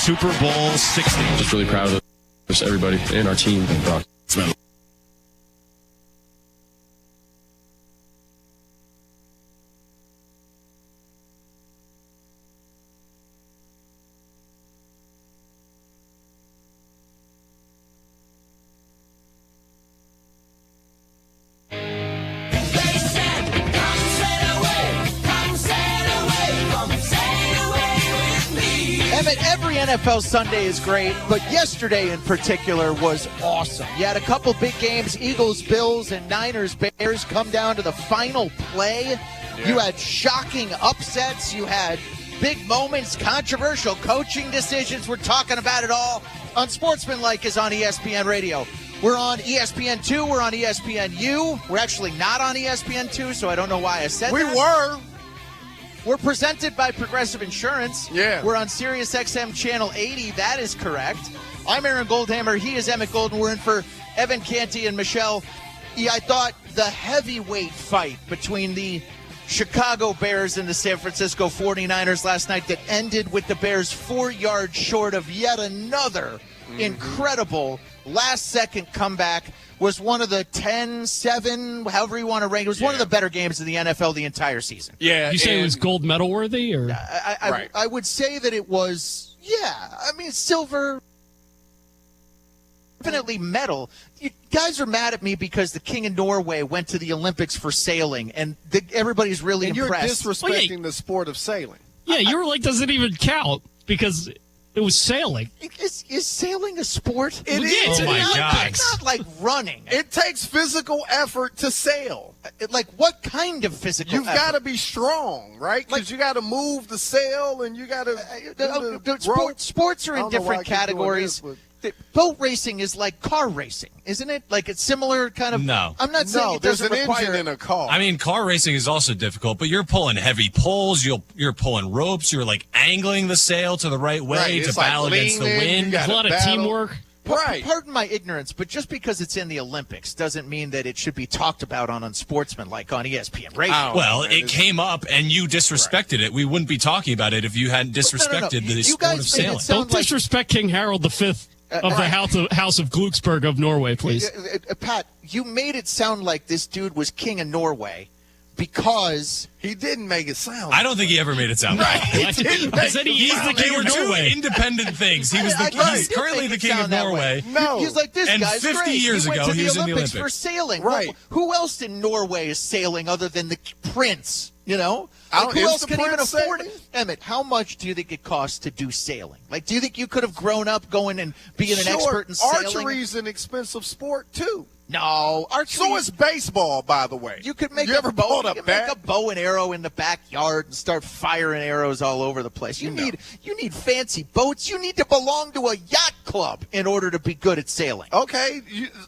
Super Bowl 60. Just really proud of just everybody in our team. Every NFL Sunday is great, but yesterday in particular was awesome. You had a couple big games, Eagles, Bills, and Niners, Bears come down to the final play. Yeah. You had shocking upsets. You had big moments, controversial coaching decisions. We're talking about it all on Sportsmanlike is on ESPN Radio. We're on ESPN2. We're on ESPNU. We're actually not on ESPN2, so I don't know why I said that. We're presented by Progressive Insurance. Yeah. We're on Sirius XM Channel 80. That is correct. I'm Aaron Goldhammer. He is Emmett Golden. We're in for Evan Canty and Michelle. Yeah, I thought the heavyweight fight between the Chicago Bears and the San Francisco 49ers last night that ended with the Bears 4 yards short of yet another incredible last-second comeback was one of the 10-7, however you want to rank. It was one of the better games in the NFL the entire season. Yeah, you say it was gold medal worthy, or I would say that it was. Yeah, I mean silver, definitely medal. You guys are mad at me because the King of Norway went to the Olympics for sailing, and everybody's really impressed. You're disrespecting the sport of sailing. Yeah, you were like, does it even count? Because it was sailing. Is sailing a sport? It is. Oh, my God. It's not like running. It takes physical effort to sail. Like what kind of physical You've effort? got to be strong, right? Because you got to move the sail and you got to sports are in different categories. Boat racing is like car racing, isn't it? Like it's similar kind of. No. I'm not saying it there's doesn't an require engine in a car. I mean, car racing is also difficult, but you're pulling heavy poles. You're pulling ropes. You're like angling the sail to the right way to battle against the wind. There's a lot of teamwork. Right. Pardon my ignorance, but just because it's in the Olympics doesn't mean that it should be talked about on Unsportsmanlike on ESPN Radio. Well, it came up and you disrespected it. We wouldn't be talking about it if you hadn't disrespected the sport of sailing. Don't disrespect King Harold V of the House of Glucksberg of Norway, please. Pat, you made it sound like this dude was king of Norway because he didn't make it sound. I don't think he ever made it sound right. I said he is the king of Norway. Two independent things. He's currently the king of Norway. No, he's like this and guy's 50 great. years ago, he was in the Olympics for sailing. Right. Well, who else in Norway is sailing other than the prince? You know, like, who else can even afford it? Emmett, how much do you think it costs to do sailing? Like, do you think you could have grown up going and being an expert in sailing? Archery's an expensive sport too. No, archery. So is baseball, by the way. You could make make a bow and arrow in the backyard and start firing arrows all over the place. You need fancy boats. You need to belong to a yacht club in order to be good at sailing. Okay,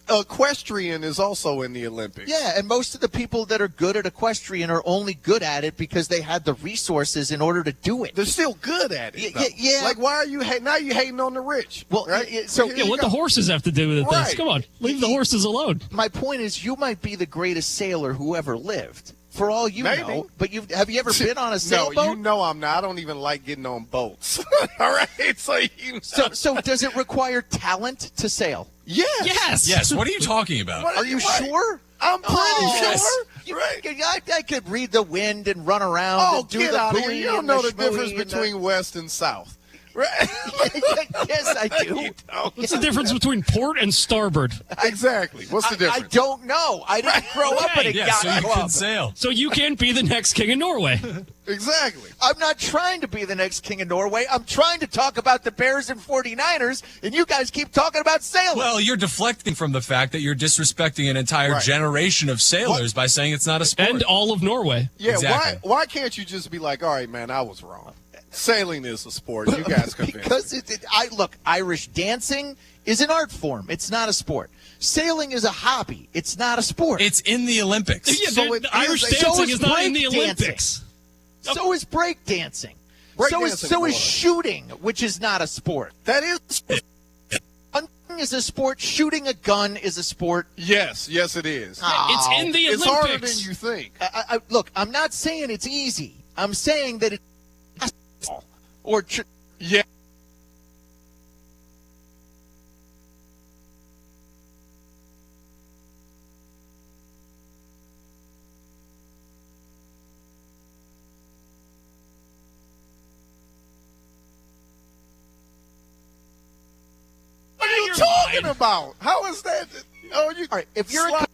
equestrian is also in the Olympics. Yeah, and most of the people that are good at equestrian are only good at it because they had the resources in order to do it. They're still good at it. Yeah. Like, why are you now you hating on the rich? Well, right? What the horses have to do with this? Come on, leave the horses alone. My point is, you might be the greatest sailor who ever lived, for all you know. But have you ever been on a sailboat? No, you know I'm not. I don't even like getting on boats. All right, so does it require talent to sail? Yes. What are you talking about? Are you sure? I'm pretty sure. I could read the wind and run around and do get the out of buoy. here. You don't know the difference between west and south. Right. Yes, I do. What's the difference between port and starboard? Exactly. What's the difference? I don't know. I didn't grow up in a yacht so you club. can sail. So you can't be the next king of Norway. Exactly. I'm not trying to be the next king of Norway. I'm trying to talk about the Bears and 49ers, and you guys keep talking about sailing. Well, you're deflecting from the fact that you're disrespecting an entire generation of sailors by saying it's not a sport. And all of Norway. Yeah, exactly. Why can't you just be like, all right, man, I was wrong. Sailing is a sport. You guys convince me. Because look, Irish dancing is an art form. It's not a sport. Sailing is a hobby. It's not a sport. It's in the Olympics. Yeah, Irish dancing is not in the Olympics. So is break dancing. So is shooting, which is not a sport. That is. Hunting is a sport. Shooting a gun is a sport. Yes, it is. It's in the Olympics. It's harder than you think. Look, I'm not saying it's easy. I'm saying that it's talking about? How is that? Oh, you All right, if you're a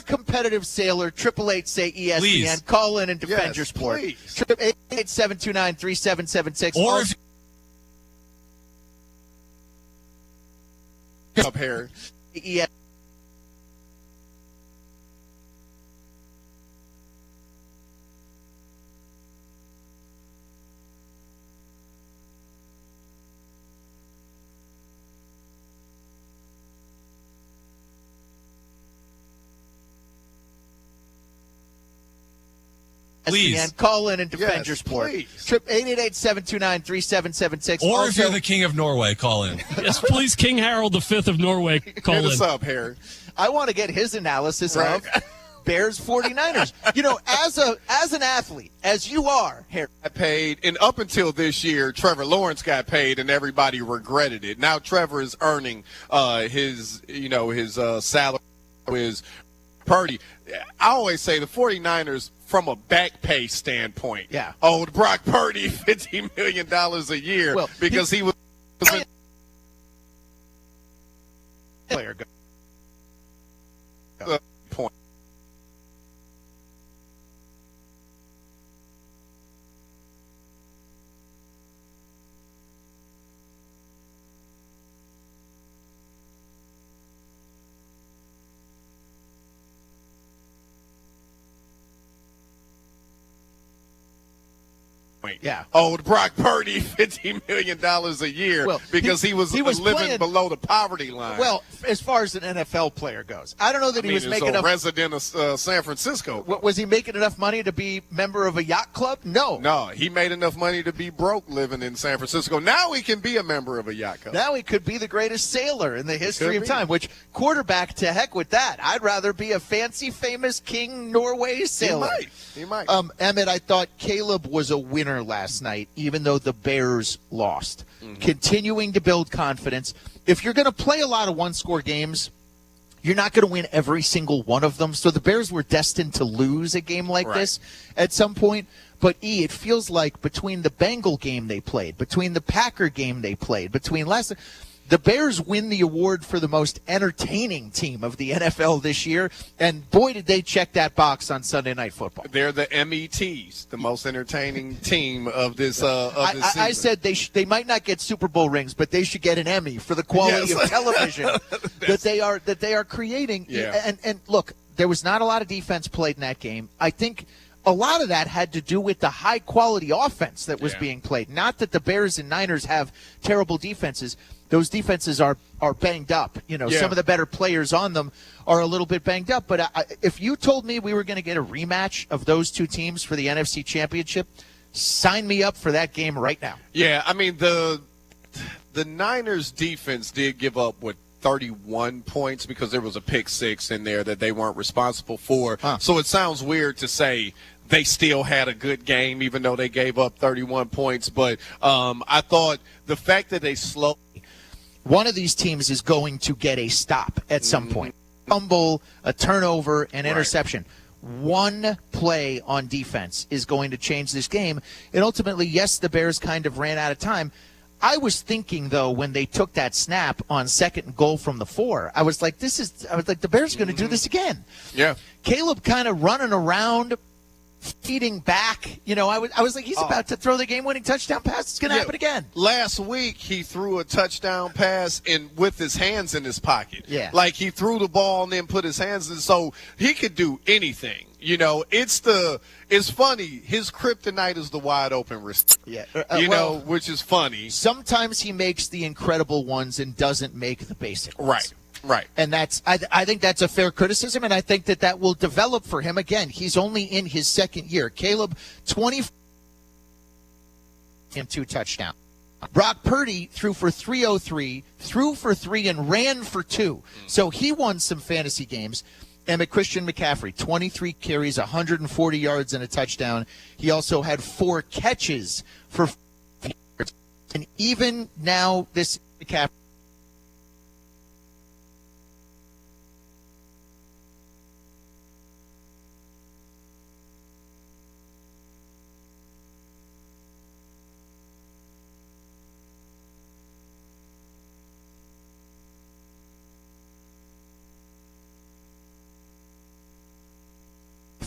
competitive sailor, 888-SAY ESPN, Please. call in and defend Yes, your sport. please. 888-729-3776. Or if up here. ESPN. Please. Call in and defend Yes, your sport. please. 888-729-3776. Or if Also, you're the king of Norway, call in. Yes, please, King Harold V of Norway, call Hit in. us up, Harry. I want to get his analysis Right. of Bears 49ers. You know, as an athlete, as you are, Harry. Got paid, and up until this year, Trevor Lawrence got paid, and everybody regretted it. Now Trevor is earning his salary, his Purdy. I always say the 49ers, from a back pay standpoint, owed Brock Purdy $50 million a year because he was Player point. Owed Brock Purdy $50 million a year because he was living playing below the poverty line. Well, as far as an NFL player goes, I don't know that he was making a resident of San Francisco. Was he making enough money to be member of a yacht club? No, he made enough money to be broke living in San Francisco. Now he can be a member of a yacht club. Now he could be the greatest sailor in the history of time. Which quarterback, to heck with that. I'd rather be a fancy, famous King Norway sailor. He might. Emmett, I thought Caleb was a winner last night, even though the Bears lost. Continuing to build confidence. If you're going to play a lot of one-score games, you're not going to win every single one of them. So the Bears were destined to lose a game like this at some point. But, it feels like between the Bengal game they played, between the Packer game they played, between the Bears win the award for the most entertaining team of the NFL this year, and boy, did they check that box on Sunday Night Football. They're the METs, the most entertaining team of this season. I said they might not get Super Bowl rings, but they should get an Emmy for the quality of television that they are creating. Yeah. And look, there was not a lot of defense played in that game. I think a lot of that had to do with the high-quality offense that was being played. Not that the Bears and Niners have terrible defenses. Those defenses are banged up. Some of the better players on them are a little bit banged up. But if you told me we were going to get a rematch of those two teams for the NFC Championship, sign me up for that game right now. Yeah, I mean, the Niners defense did give up 31 points because there was a pick six in there that they weren't responsible for. So it sounds weird to say they still had a good game even though they gave up 31 points. But I thought the fact that they slowed. One of these teams is going to get a stop at some point. Fumble, a turnover, an interception. One play on defense is going to change this game. And ultimately, yes, the Bears kind of ran out of time. I was thinking, though, when they took that snap on 2nd and goal from the 4, I was like, the Bears are going to do this again. Yeah. Caleb kind of running around, feeding back. I was like, he's about to throw the game-winning touchdown pass. It's going to happen again. Last week, he threw a touchdown pass with his hands in his pocket. Yeah. Like he threw the ball and then put his hands in. So he could do anything. It's funny. His kryptonite is the wide open wrist. Yeah. Which is funny. Sometimes he makes the incredible ones and doesn't make the basic ones. Right. And I think that's a fair criticism, and I think that will develop for him. Again, he's only in his second year. Caleb, 20 and 2 touchdowns. Brock Purdy threw for 303, threw for 3, and ran for 2. So he won some fantasy games. And Christian McCaffrey, 23 carries, 140 yards, and a touchdown. He also had 4 catches for 4 yards. And even now, this McCaffrey.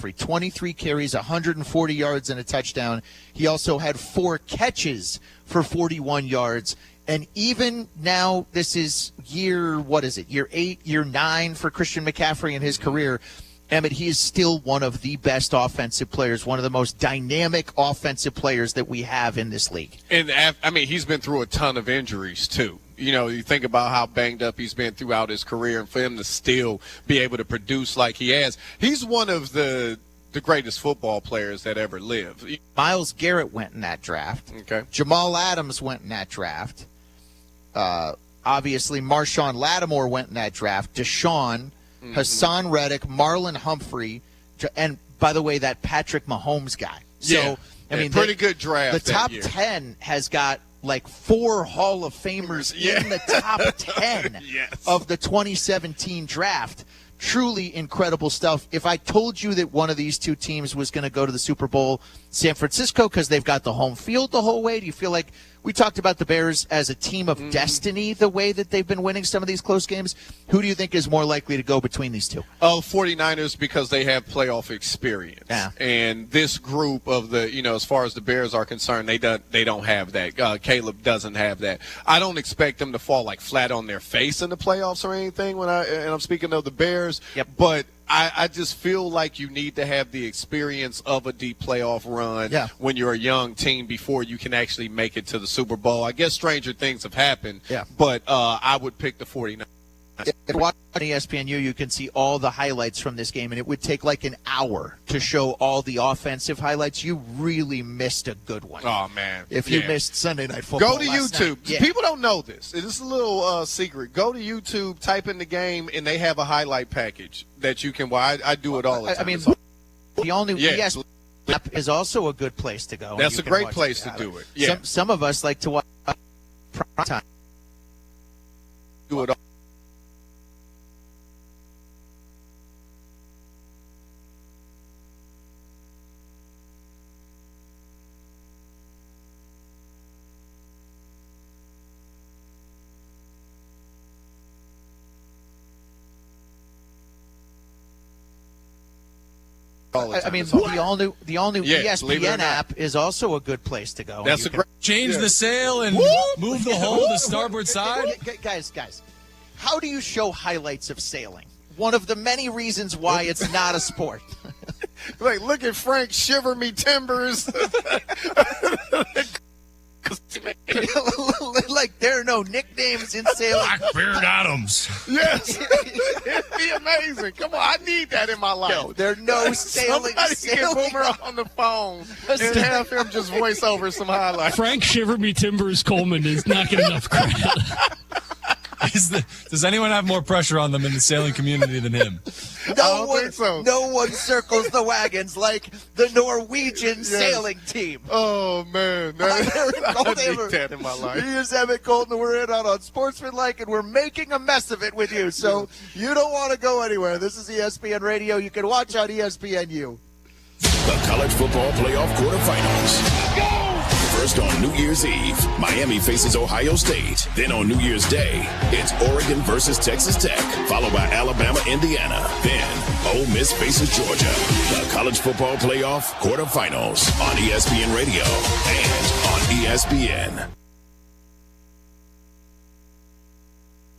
McCaffrey, 23 carries, 140 yards, and a touchdown. He also had 4 catches for 41 yards. And even now, this is year 8, year 9 for Christian McCaffrey in his career. Emmett, he is still one of the best offensive players, one of the most dynamic offensive players that we have in this league. And, I mean, he's been through a ton of injuries, too. You know, you think about how banged up he's been throughout his career, and for him to still be able to produce like he has, he's one of the greatest football players that ever lived. Myles Garrett went in that draft. Okay. Jamal Adams went in that draft. Obviously, Marshawn Lattimore went in that draft. Deshaun, Hassan Reddick, Marlon Humphrey, and by the way, that Patrick Mahomes guy. So, yeah. I mean, pretty good draft. The top 10 has got like 4 Hall of Famers in the top 10 of the 2017 draft. Truly incredible stuff. If I told you that one of these two teams was going to go to the Super Bowl, San Francisco, because they've got the home field the whole way, do you feel like we talked about the Bears as a team of destiny, the way that they've been winning some of these close games? Who do you think is more likely to go between these two? Oh, 49ers, because they have playoff experience. Yeah. And this group of the, as far as the Bears are concerned, they don't have that. Caleb doesn't have that. I don't expect them to fall like flat on their face in the playoffs or anything and I'm speaking of the Bears. Yep. But I just feel like you need to have the experience of a deep playoff run when you're a young team before you can actually make it to the Super Bowl. I guess stranger things have happened, but I would pick the 49ers. If you watch on ESPNU, you can see all the highlights from this game, and it would take like an hour to show all the offensive highlights. You really missed a good one. Oh, man. If you missed Sunday Night Football. Go to YouTube. People don't know this. It's a little secret. Go to YouTube, type in the game, and they have a highlight package that you can watch. I do it all the time. I mean, the all-new ESPN app is also a good place to go. That's a great place to do it. Yeah. Some of us like to watch prime time. Do it all. I mean, the all-new ESPN app is also a good place to go. That's a great. Change the sail and move the hull to starboard side. Guys, how do you show highlights of sailing? One of the many reasons why it's not a sport. Like, look at Frank Shiver Me Timbers. Like, there are no nicknames in sailing. Blackbeard Adams. Yes. It'd be amazing. Come on, I need that in my life. No, there are no sailing. Somebody get Boomer on the phone and have him just voice over some highlights. Frank Shiver Me Timbers Coleman is not getting enough credit. Does anyone have more pressure on them in the sailing community than him? No one circles the wagons like the Norwegian sailing team. Oh, man. I need that in my life. He is Emmett Colton. We're in on Sportsmanlike, and we're making a mess of it with you. So you don't want to go anywhere. This is ESPN Radio. You can watch on ESPNU. The College Football Playoff Quarterfinals. Go! First on New Year's Eve, Miami faces Ohio State. Then on New Year's Day, it's Oregon versus Texas Tech, followed by Alabama, Indiana. Then Ole Miss faces Georgia. The College Football Playoff Quarterfinals on ESPN Radio and on ESPN.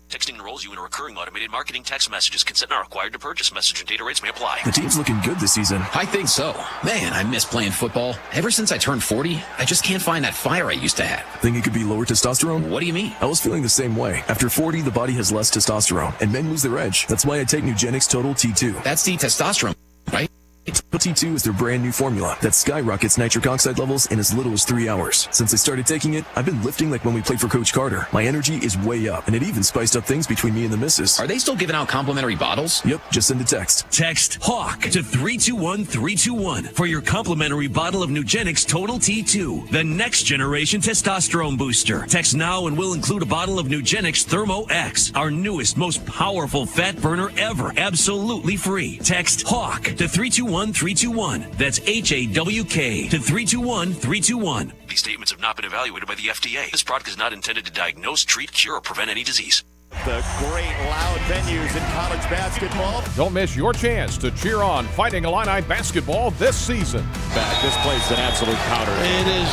Texting enrolls you in a recurring automated marketing text messages. Consent not required to purchase. Message and data rates may apply. The team's looking good this season. I think so. Man, I miss playing football. Ever since I turned 40, I just can't find that fire I used to have. Think it could be lower testosterone? What do you mean? I was feeling the same way. After 40, the body has less testosterone, and men lose their edge. That's why I take Nugenix Total T2. That's the testosterone, right? T2 is their brand new formula that skyrockets nitric oxide levels in as little as 3 hours. Since I started taking it, I've been lifting like when we played for Coach Carter. My energy is way up, and it even spiced up things between me and the missus. Are they still giving out complimentary bottles? Yep, just send a text. Text HAWK to 321-321 for your complimentary bottle of Nugenix Total T2, the next generation testosterone booster. Text now and we'll include a bottle of Nugenix Thermo X, our newest, most powerful fat burner ever, absolutely free. Text HAWK to 321-321. That's HAWK to 321-321. These statements have not been evaluated by the FDA. This product is not intended to diagnose, treat, cure, or prevent any disease. the great loud venues in college basketball. Don't miss your chance to cheer on Fighting Illini basketball this season. Back, this place is an absolute powder. It is.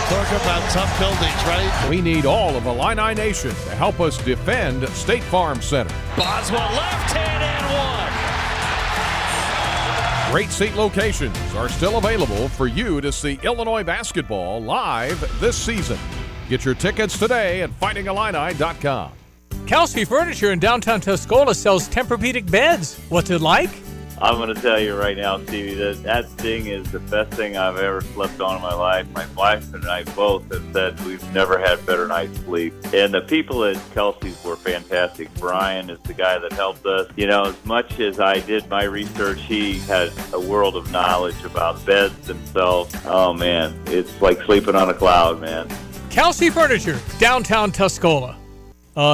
Talk about tough buildings, right? We need all of Illini Nation to help us defend State Farm Center. Boswell left hand and one. Great seat locations are still available for you to see Illinois basketball live this season. Get your tickets today at fightingillini.com. Kelsey Furniture in downtown Tuscola sells Tempur-Pedic beds. What's it like? I'm going to tell you right now, Stevie, that thing is the best thing I've ever slept on in my life. My wife and I both have said we've never had better night's sleep. And the people at Kelsey's were fantastic. Brian is the guy that helped us. You know, as much as I did my research, he has a world of knowledge about beds themselves. Oh, man, it's like sleeping on a cloud, man. Kelsey Furniture, downtown Tuscola.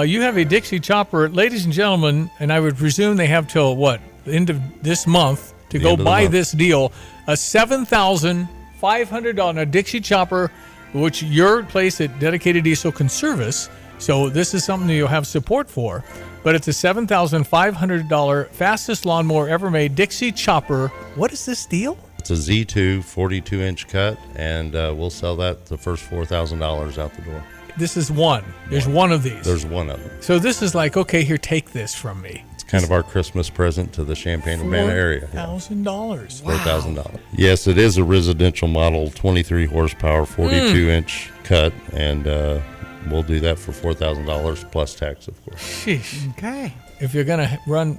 You have a Dixie chopper, ladies and gentlemen, and I would presume they have till what? The end of this month to go buy this deal. A $7,500 Dixie chopper, which your place at Dedicated Diesel can service. So this is something that you'll have support for. But it's a $7,500 fastest lawnmower ever made Dixie chopper. What is this deal? It's a Z2 42-inch cut, and we'll sell that the first $4,000 out the door. This is one. There's one of these. There's one of them. So this is like, okay, here, take this from me. It's kind of our Christmas present to the Champaign-Urbana area. $4,000. $4,000. Yes, it is a residential model, 23 horsepower, 42-inch cut, and we'll do that for $4,000 plus tax, of course. Sheesh. Okay. If you're going to run,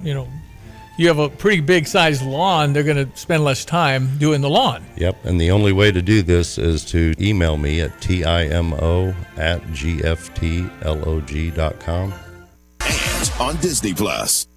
you have a pretty big sized lawn, they're going to spend less time doing the lawn. Yep, and the only way to do this is to email me at timo@gftlog.com. And on Disney Plus.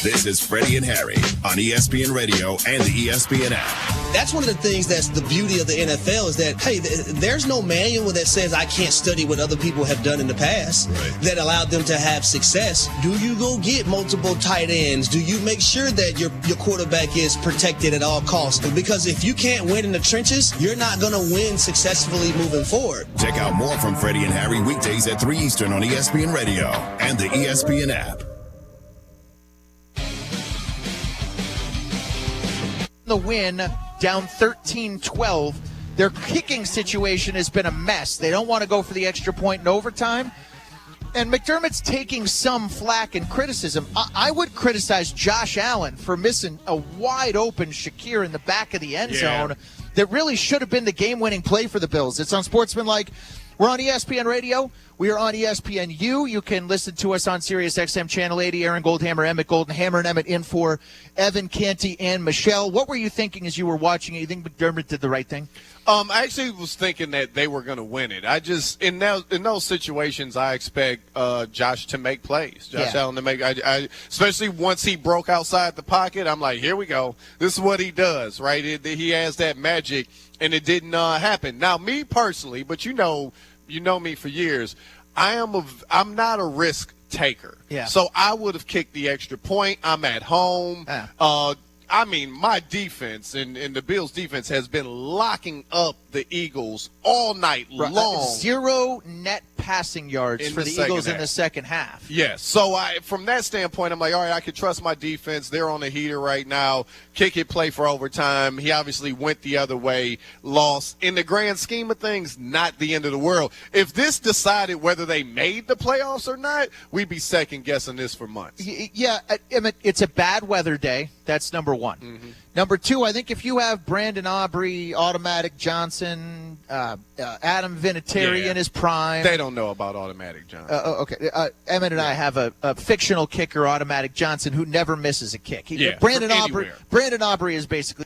This is Freddie and Harry on ESPN Radio and the ESPN app. That's one of the things that's the beauty of the NFL is that, hey, there's no manual that says I can't study what other people have done in the past that allowed them to have success. Do you go get multiple tight ends? Do you make sure that your quarterback is protected at all costs? Because if you can't win in the trenches, you're not going to win successfully moving forward. Check out more from Freddie and Harry weekdays at 3 Eastern on ESPN Radio and the ESPN app. The win, down 13-12. Their kicking situation has been a mess. They don't want to go for the extra point in overtime. And McDermott's taking some flack and criticism. I would criticize Josh Allen for missing a wide-open Shakir in the back of the end zone that really should have been the game-winning play for the Bills. It's unsportsmanlike. We're on ESPN Radio. We are on ESPNU. You can listen to us on Sirius XM Channel 80. Aaron Goldhammer, Emmett Goldenhammer, and Emmett in for Evan Canty and Michelle. What were you thinking as you were watching it? You think McDermott did the right thing? I actually was thinking that they were going to win it. I just in those situations, I expect Josh to make plays. Josh Allen to make. I especially once he broke outside the pocket, I'm like, here we go. This is what he does, right? He has that magic, and it didn't happen. Now, me personally, but you know me for years. I'm not a risk taker. Yeah. So I would have kicked the extra point. I'm at home. I mean, my defense and the Bills' defense has been locking up the Eagles all night long. 0 net passing yards for the Eagles in the second half. Yes. So from that standpoint, I'm like, all right, I can trust my defense. They're on the heater right now. Kick it, play for overtime. He obviously went the other way, lost. In the grand scheme of things, not the end of the world. If this decided whether they made the playoffs or not, we'd be second-guessing this for months. Yeah, it's a bad weather day. That's number one. Mm-hmm. Number two, I think if you have Brandon Aubrey, Automatic Johnson, Adam Vinatieri in his prime. They don't know about Automatic Johnson. Okay. Emmett and I have a fictional kicker, Automatic Johnson, who never misses a kick. Brandon Aubrey is basically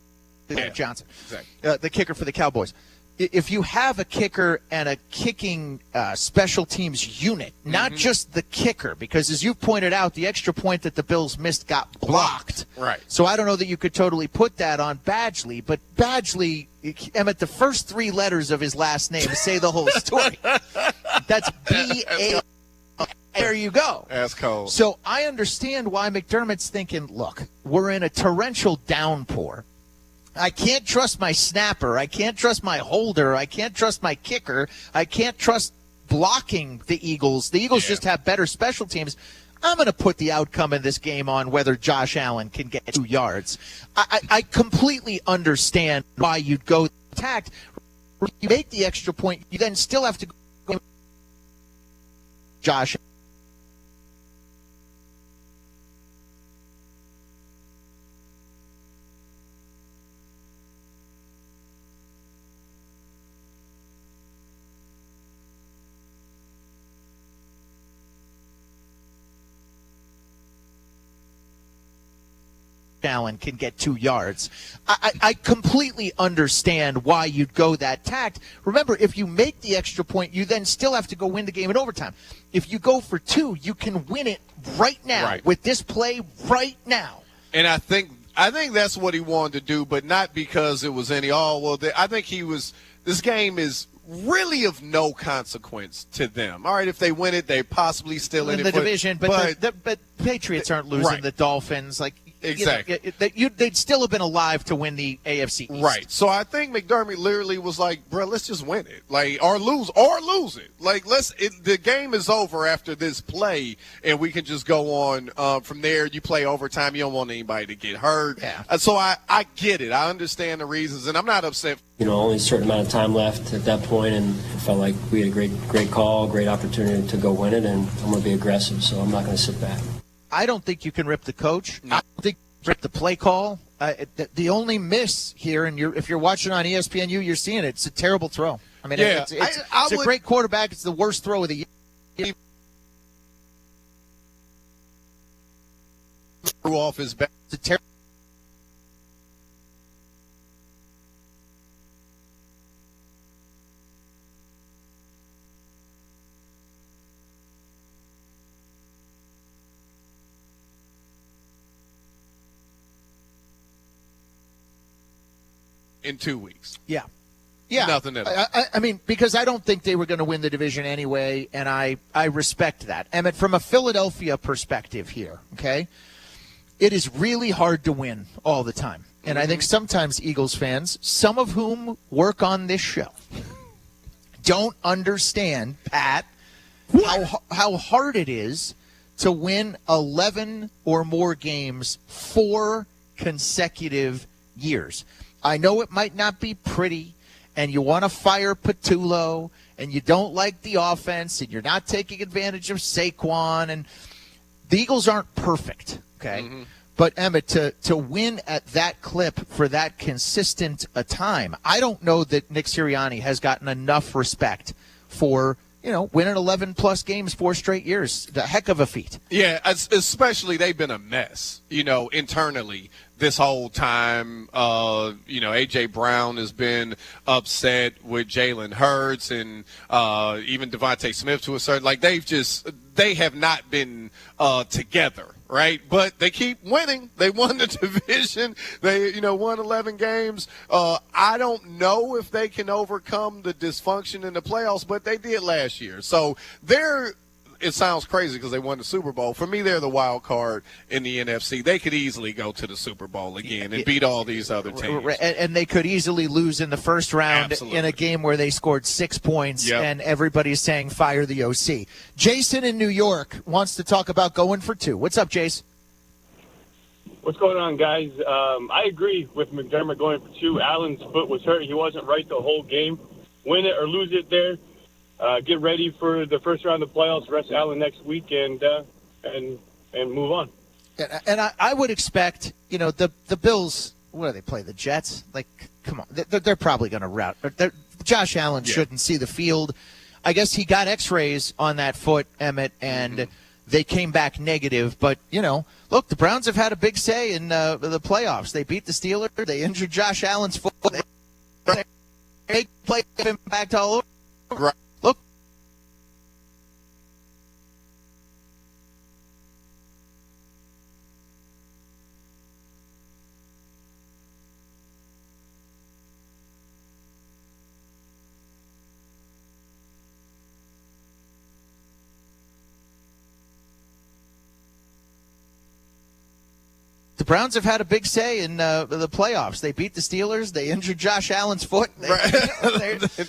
Johnson, exactly. The kicker for the Cowboys. If you have a kicker and a kicking special teams unit, not just the kicker, because as you pointed out, the extra point that the Bills missed got blocked. Right. So I don't know that you could totally put that on Badgley, but Badgley, Emmett, the first 3 letters of his last name say the whole story. That's B-A. There you go. That's cold. So I understand why McDermott's thinking, look, we're in a torrential downpour. I can't trust my snapper. I can't trust my holder. I can't trust my kicker. I can't trust blocking the Eagles. The Eagles just have better special teams. I'm going to put the outcome of this game on whether Josh Allen can get 2 yards. I completely understand why you'd go attacked. You make the extra point, you then still have to go Josh Allen can get 2 yards. I completely understand why you'd go that tact. Remember, if you make the extra point, you then still have to go win the game in overtime. If you go for 2, you can win it right now with this play right now. And I think that's what he wanted to do, but not because it was I think this game is really of no consequence to them. All right, if they win it, they possibly still in the division, but Patriots aren't losing the Dolphins. Exactly. They'd still have been alive to win the AFC East. Right. So I think McDermott literally was like, bro, let's just win it. Or lose it. The game is over after this play, and we can just go on from there. You play overtime. You don't want anybody to get hurt. Yeah. So I get it. I understand the reasons, and I'm not upset. Only a certain amount of time left at that point, and it felt like we had a great call, great opportunity to go win it, and I'm going to be aggressive, so I'm not going to sit back. I don't think you can rip the coach. I don't think you can rip the play call. The only miss here, and if you're watching on ESPNU, you're seeing it. It's a terrible throw. I mean, it's a great quarterback. It's the worst throw of the year. Threw off his back. It's a terrible. In 2 weeks. Yeah. Nothing at all. I mean, because I don't think they were going to win the division anyway, and I respect that. Emmett, from a Philadelphia perspective here, okay, it is really hard to win all the time. And I think sometimes Eagles fans, some of whom work on this show, don't understand, Pat, how hard it is to win 11 or more games 4 consecutive years. I know it might not be pretty, and you want to fire Patullo, and you don't like the offense, and you're not taking advantage of Saquon, and the Eagles aren't perfect, okay? Mm-hmm. But, Emmett, to win at that clip for that consistent a time, I don't know that Nick Sirianni has gotten enough respect for, winning 11-plus games 4 straight years. The heck of a feat. Yeah, especially they've been a mess, internally. This whole time, A.J. Brown has been upset with Jalen Hurts and even Devontae Smith to a certain, they have not been together, right? But they keep winning. They won the division. They, won 11 games. I don't know if they can overcome the dysfunction in the playoffs, but they did last year. So it sounds crazy because they won the Super Bowl. For me, they're the wild card in the NFC. They could easily go to the Super Bowl again and beat all these other teams. And they could easily lose in the first round in a game where they scored 6 points, and everybody's saying fire the OC. Jason in New York wants to talk about going for 2. What's up, Jason? What's going on, guys? I agree with McDermott going for 2. Allen's foot was hurt. He wasn't right the whole game. Win it or lose it there. Get ready for the first round of the playoffs, rest Allen next week, and move on. And I would expect, the Bills, what do they play, the Jets? Come on, they're probably going to rout. Josh Allen shouldn't see the field. I guess he got x-rays on that foot, Emmett, and they came back negative. But, look, the Browns have had a big say in the playoffs. They beat the Steelers. They injured Josh Allen's foot. They play impact all over. Right. Look. The Browns have had a big say in the playoffs. They beat the Steelers. They injured Josh Allen's foot.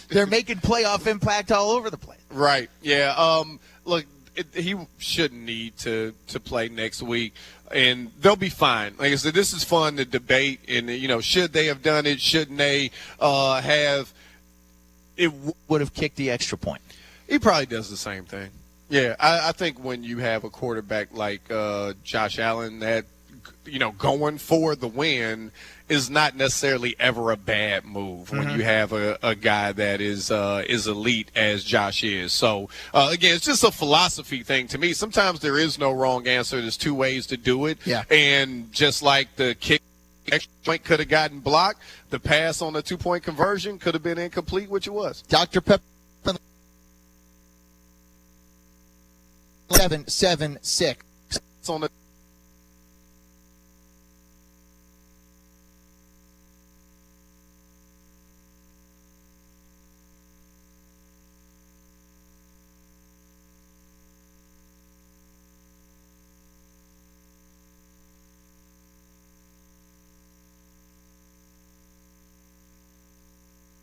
They're making playoff impact all over the place. Right. Yeah. Look, he shouldn't need to play next week, and they'll be fine. Like I said, this is fun to debate, and should they have done it? Shouldn't they have? It would have kicked the extra point. He probably does the same thing. Yeah, I think when you have a quarterback like Josh Allen that going for the win is not necessarily ever a bad move when you have a guy that is elite as Josh is. So, again, it's just a philosophy thing to me. Sometimes there is no wrong answer. There's two ways to do it. Yeah. And just like the kick extra point could have gotten blocked, the pass on the 2-point conversion could have been incomplete, which it was. Dr. Pepper 776. It's on the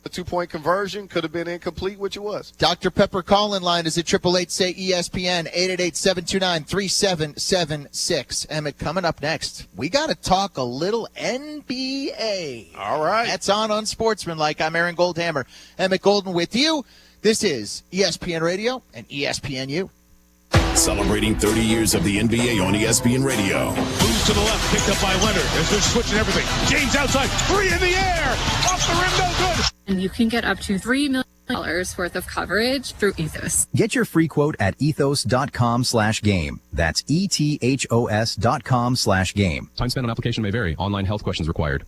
The 2-point conversion could have been incomplete, which it was. Dr. Pepper call-in line is at 888-SAY-ESPN, 888-729-3776. Emmett, coming up next, we got to talk a little NBA. All right. That's on Sportsmanlike. I'm Aaron Goldhammer. Emmett Golden with you. This is ESPN Radio and ESPNU. Celebrating 30 years of the NBA on ESPN Radio. Moves to the left, picked up by Leonard as they're switching everything. James outside, 3 in the air, off the rim, no good. And you can get up to $3 million worth of coverage through Ethos. Get your free quote at ethos.com/game. That's ETHOS.com/game. Time spent on application may vary. Online health questions required.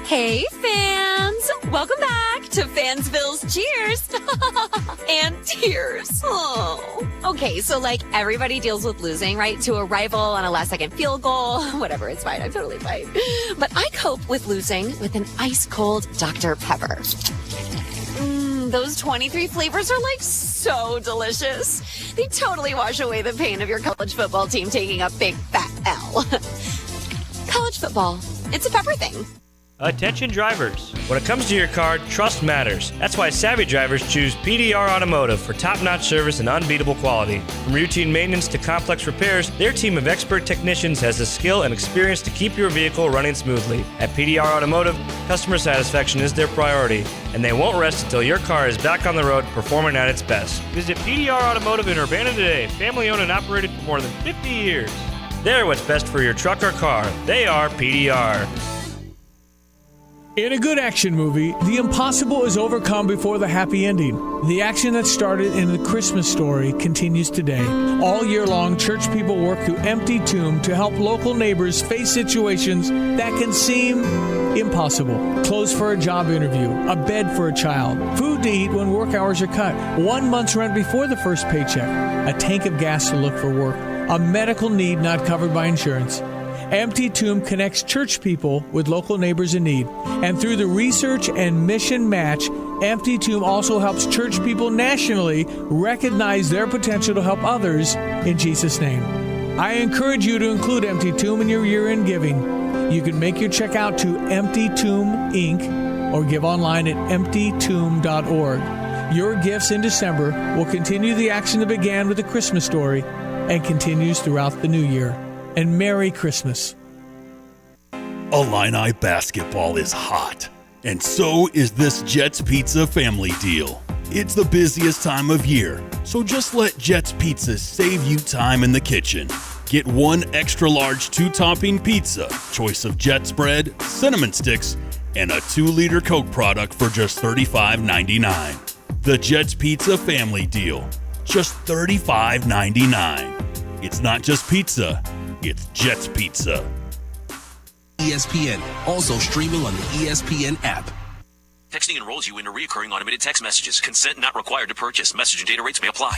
Hey, fans! Welcome back to Fansville's Cheers and Tears. Oh. Okay, so everybody deals with losing, right? To a rival on a last-second field goal. Whatever, it's fine. I'm totally fine. But I cope with losing with an ice-cold Dr. Pepper. Those 23 flavors are so delicious. They totally wash away the pain of your college football team taking a big fat L. College football, it's a pepper thing. Attention drivers. When it comes to your car, trust matters. That's why savvy drivers choose PDR Automotive for top-notch service and unbeatable quality. From routine maintenance to complex repairs, their team of expert technicians has the skill and experience to keep your vehicle running smoothly. At PDR Automotive, customer satisfaction is their priority, and they won't rest until your car is back on the road performing at its best. Visit PDR Automotive in Urbana today, family-owned and operated for more than 50 years. They're what's best for your truck or car. They are PDR. In a good action movie, the impossible is overcome before the happy ending. The action that started in The Christmas Story continues today. All year long, church people work through Empty Tomb to help local neighbors face situations that can seem impossible. Clothes for a job interview, a bed for a child, food to eat when work hours are cut, 1 month's rent before the first paycheck, a tank of gas to look for work, a medical need not covered by insurance. Empty Tomb connects church people with local neighbors in need. And through the research and mission match, Empty Tomb also helps church people nationally recognize their potential to help others in Jesus' name. I encourage you to include Empty Tomb in your year-end giving. You can make your check out to Empty Tomb Inc. or give online at emptytomb.org. Your gifts in December will continue the action that began with The Christmas Story and continues throughout the new year. And Merry Christmas. Illini basketball is hot, and so is this Jets Pizza family deal. It's the busiest time of year, so just let Jets Pizza save you time in the kitchen. Get one extra large 2-topping pizza, choice of Jets bread, cinnamon sticks, and a 2-liter Coke product for just $35.99. The Jets Pizza family deal, just $35.99. It's not just pizza. It's Jets Pizza. ESPN, also streaming on the ESPN app. Texting enrolls you into recurring automated text messages. Consent not required to purchase. Message and data rates may apply.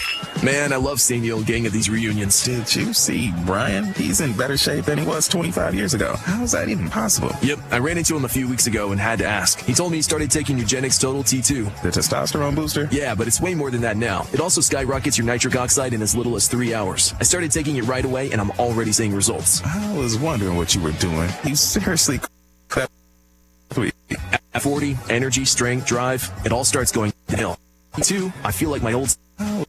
Man, I love seeing the old gang at these reunions. Did you see Brian? He's in better shape than he was 25 years ago. How is that even possible? Yep, I ran into him a few weeks ago and had to ask. He told me he started taking Nugenix Total T2. The testosterone booster? Yeah, but it's way more than that now. It also skyrockets your nitric oxide in as little as 3 hours. I started taking it right away, and I'm already seeing results. I was wondering what you were doing. You seriously... At 40, energy, strength, drive, it all starts going downhill. T2, I feel like my old I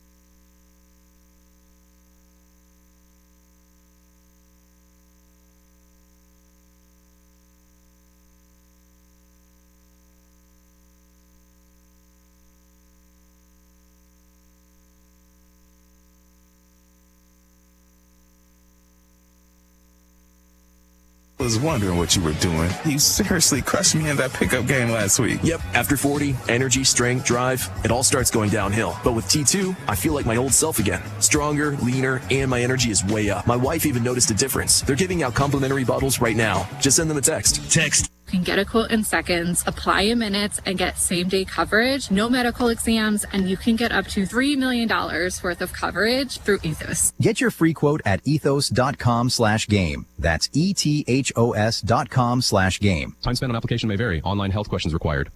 was wondering what you were doing. You seriously crushed me in that pickup game last week. Yep, after 40, energy, strength, drive, it all starts going downhill. But with T2, I feel like my old self again. Stronger, leaner, and my energy is way up. My wife even noticed a difference. They're giving out complimentary bottles right now. Just send them a text. Text. You can get a quote in seconds, apply in minutes, and get same-day coverage, no medical exams, and you can get up to $3 million worth of coverage through Ethos. Get your free quote at ethos.com/game. That's ETHOS.com/game. Time spent on application may vary. Online health questions required.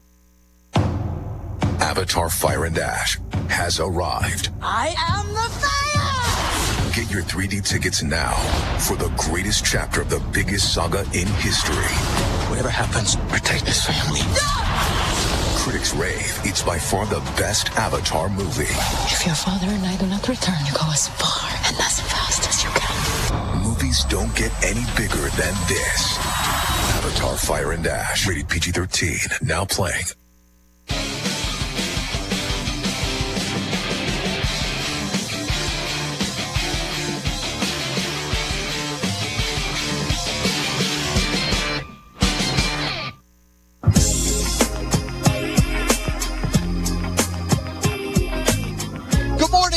Avatar Fire and Dash has arrived. I am the fire! Get your 3D tickets now for the greatest chapter of the biggest saga in history. Whatever happens, protect this family. Critics rave it's by far the best Avatar movie. If your father and I do not return, you go as far and as fast as you can. Movies don't get any bigger than this. Avatar Fire and Dash, rated PG-13, now playing.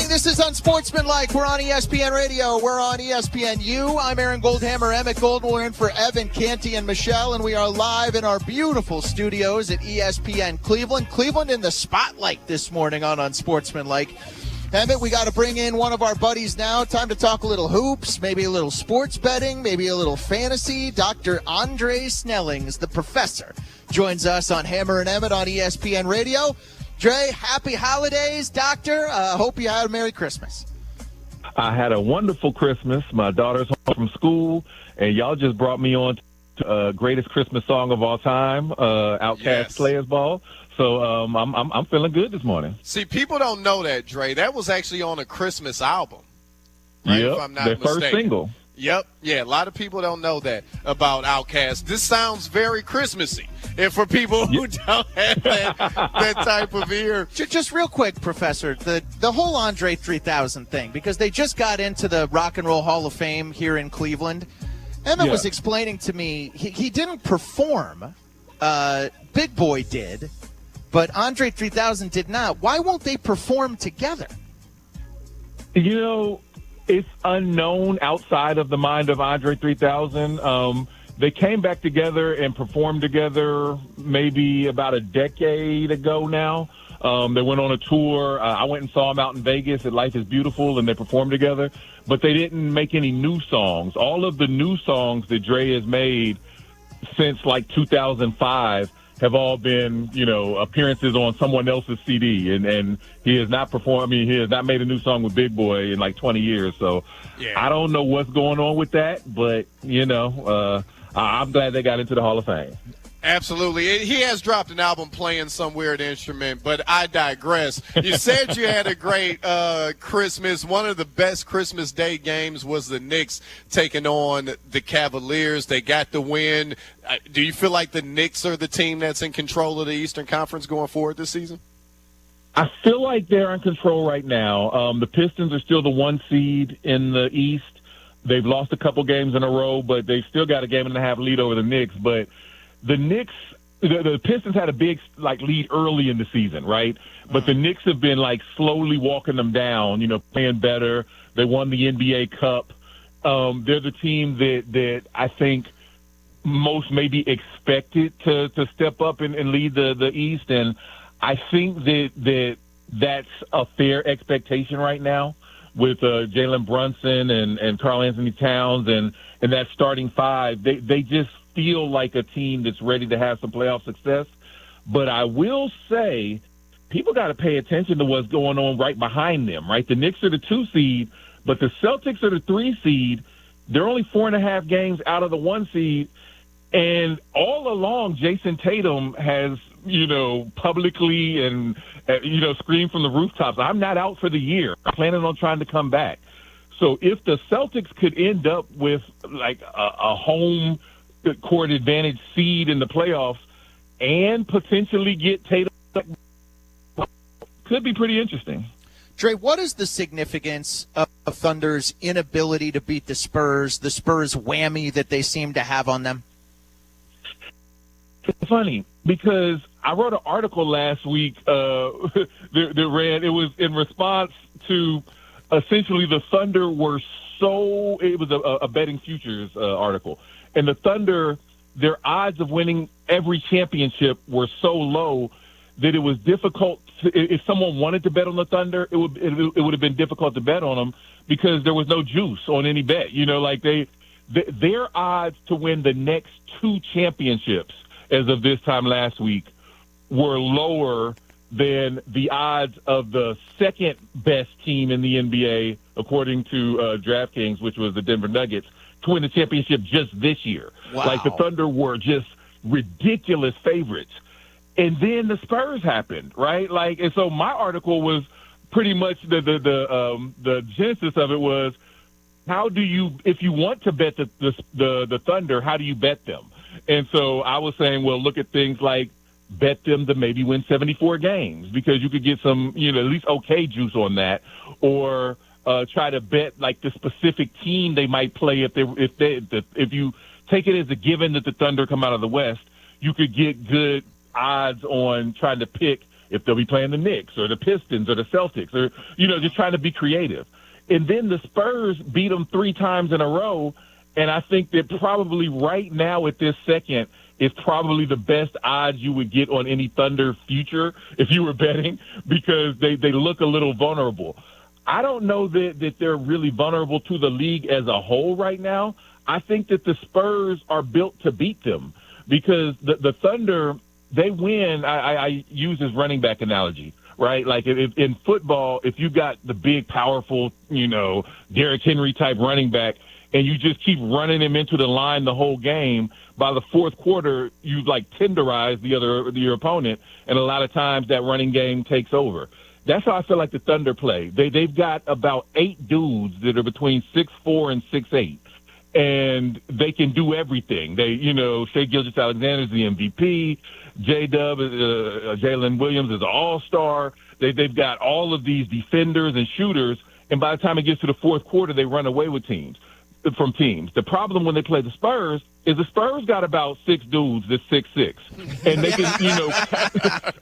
This is Unsportsmanlike. We're on ESPN Radio. We're on ESPNU. I'm Aaron Goldhammer, Emmett Gold. We're in for Evan, Canty, and Michelle, and we are live in our beautiful studios at ESPN Cleveland. Cleveland in the spotlight this morning on Unsportsmanlike. Emmett, we got to bring in one of our buddies now. Time to talk a little hoops, maybe a little sports betting, maybe a little fantasy. Dr. Andre Snellings, the professor, joins us on Hammer and Emmett on ESPN Radio. Dre, happy holidays, Doctor. Hope you had a Merry Christmas. I had a wonderful Christmas. My daughter's home from school, and y'all just brought me on to greatest Christmas song of all time, Outkast Players Ball. So I'm feeling good this morning. See, people don't know that, Dre. That was actually on a Christmas album. Right, yep, if I'm not their mistaken. first single. Yep, yeah, a lot of people don't know that about Outkast. This sounds very Christmassy. And for people who don't have that type of ear. Just real quick, Professor, the whole Andre 3000 thing, because they just got into the Rock and Roll Hall of Fame here in Cleveland. Emmett was explaining to me he didn't perform. Big Boy did, but Andre 3000 did not. Why won't they perform together? You know, it's unknown outside of the mind of Andre 3000. They came back together and performed together maybe about a decade ago now. They went on a tour. I went and saw them out in Vegas at Life is Beautiful, and they performed together. But they didn't make any new songs. All of the new songs that Dre has made since like 2005 have all been, you know, appearances on someone else's CD. And he has not performed. I mean, he has not made a new song with Big Boy in like 20 years. So I don't know what's going on with that. But, you know, I'm glad they got into the Hall of Fame. Absolutely. He has dropped an album playing some weird instrument, but I digress. You said you had a great Christmas. One of the best Christmas Day games was the Knicks taking on the Cavaliers. They got the win. Do you feel like the Knicks are the team that's in control of the Eastern Conference going forward this season? I feel like they're in control right now. The Pistons are still the 1 seed in the East. They've lost a couple games in a row, but they've still got a game and a half lead over the Knicks. But the Knicks, the Pistons had a big lead early in the season, right? But the Knicks have been slowly walking them down, you know, playing better. They won the NBA Cup. They're the team that I think most maybe expected to step up and lead the East. And I think that's a fair expectation right now with Jalen Brunson and Karl Anthony Towns and that starting five. They just feel like a team that's ready to have some playoff success. But I will say people got to pay attention to what's going on right behind them, right? The Knicks are the 2 seed, but the Celtics are the 3 seed. They're only 4.5 games out of the 1 seed. And all along, Jason Tatum has, you know, publicly and scream from the rooftops, I'm not out for the year. I'm planning on trying to come back. So if the Celtics could end up with like a home court advantage seed in the playoffs and potentially get Tatum, could be pretty interesting. Dre, what is the significance of Thunder's inability to beat the Spurs whammy that they seem to have on them? It's funny because I wrote an article last week that ran, it was in response to essentially the Thunder it was a betting futures article. And the Thunder, their odds of winning every championship were so low that it was difficult. If someone wanted to bet on the Thunder, it would have been difficult to bet on them because there was no juice on any bet. Their odds to win the next 2 championships as of this time last week were lower than the odds of the second best team in the NBA, according to DraftKings, which was the Denver Nuggets, to win the championship just this year. Wow. Like the Thunder were just ridiculous favorites. And then the Spurs happened, right? And so my article was pretty much the genesis of it was, how do you, if you want to bet the Thunder, how do you bet them? And so I was saying, well, look at things like bet them to maybe win 74 games because you could get some, at least okay juice on that, or try to bet like the specific team they might play if you take it as a given that the Thunder come out of the West, you could get good odds on trying to pick if they'll be playing the Knicks or the Pistons or the Celtics or, just trying to be creative. And then the Spurs beat them 3 times in a row. And I think that probably right now at this second is probably the best odds you would get on any Thunder future if you were betting because they look a little vulnerable. I don't know that they're really vulnerable to the league as a whole right now. I think that the Spurs are built to beat them because the Thunder, they win. I use this running back analogy, right? Like if, in football, if you got the big, powerful, Derrick Henry type running back, and you just keep running him into the line the whole game, by the fourth quarter, you tenderize your opponent, and a lot of times that running game takes over. That's how I feel like the Thunder play. They've got about 8 dudes that are between 6'4" and 6'8", and they can do everything. Shai Gilgeous-Alexander is the MVP. J-Dub, Jalen Williams is an all-star. They've got all of these defenders and shooters, and by the time it gets to the fourth quarter, they run away with teams. The problem when they play the Spurs is the Spurs got about 6 dudes that's 6'6", and they can,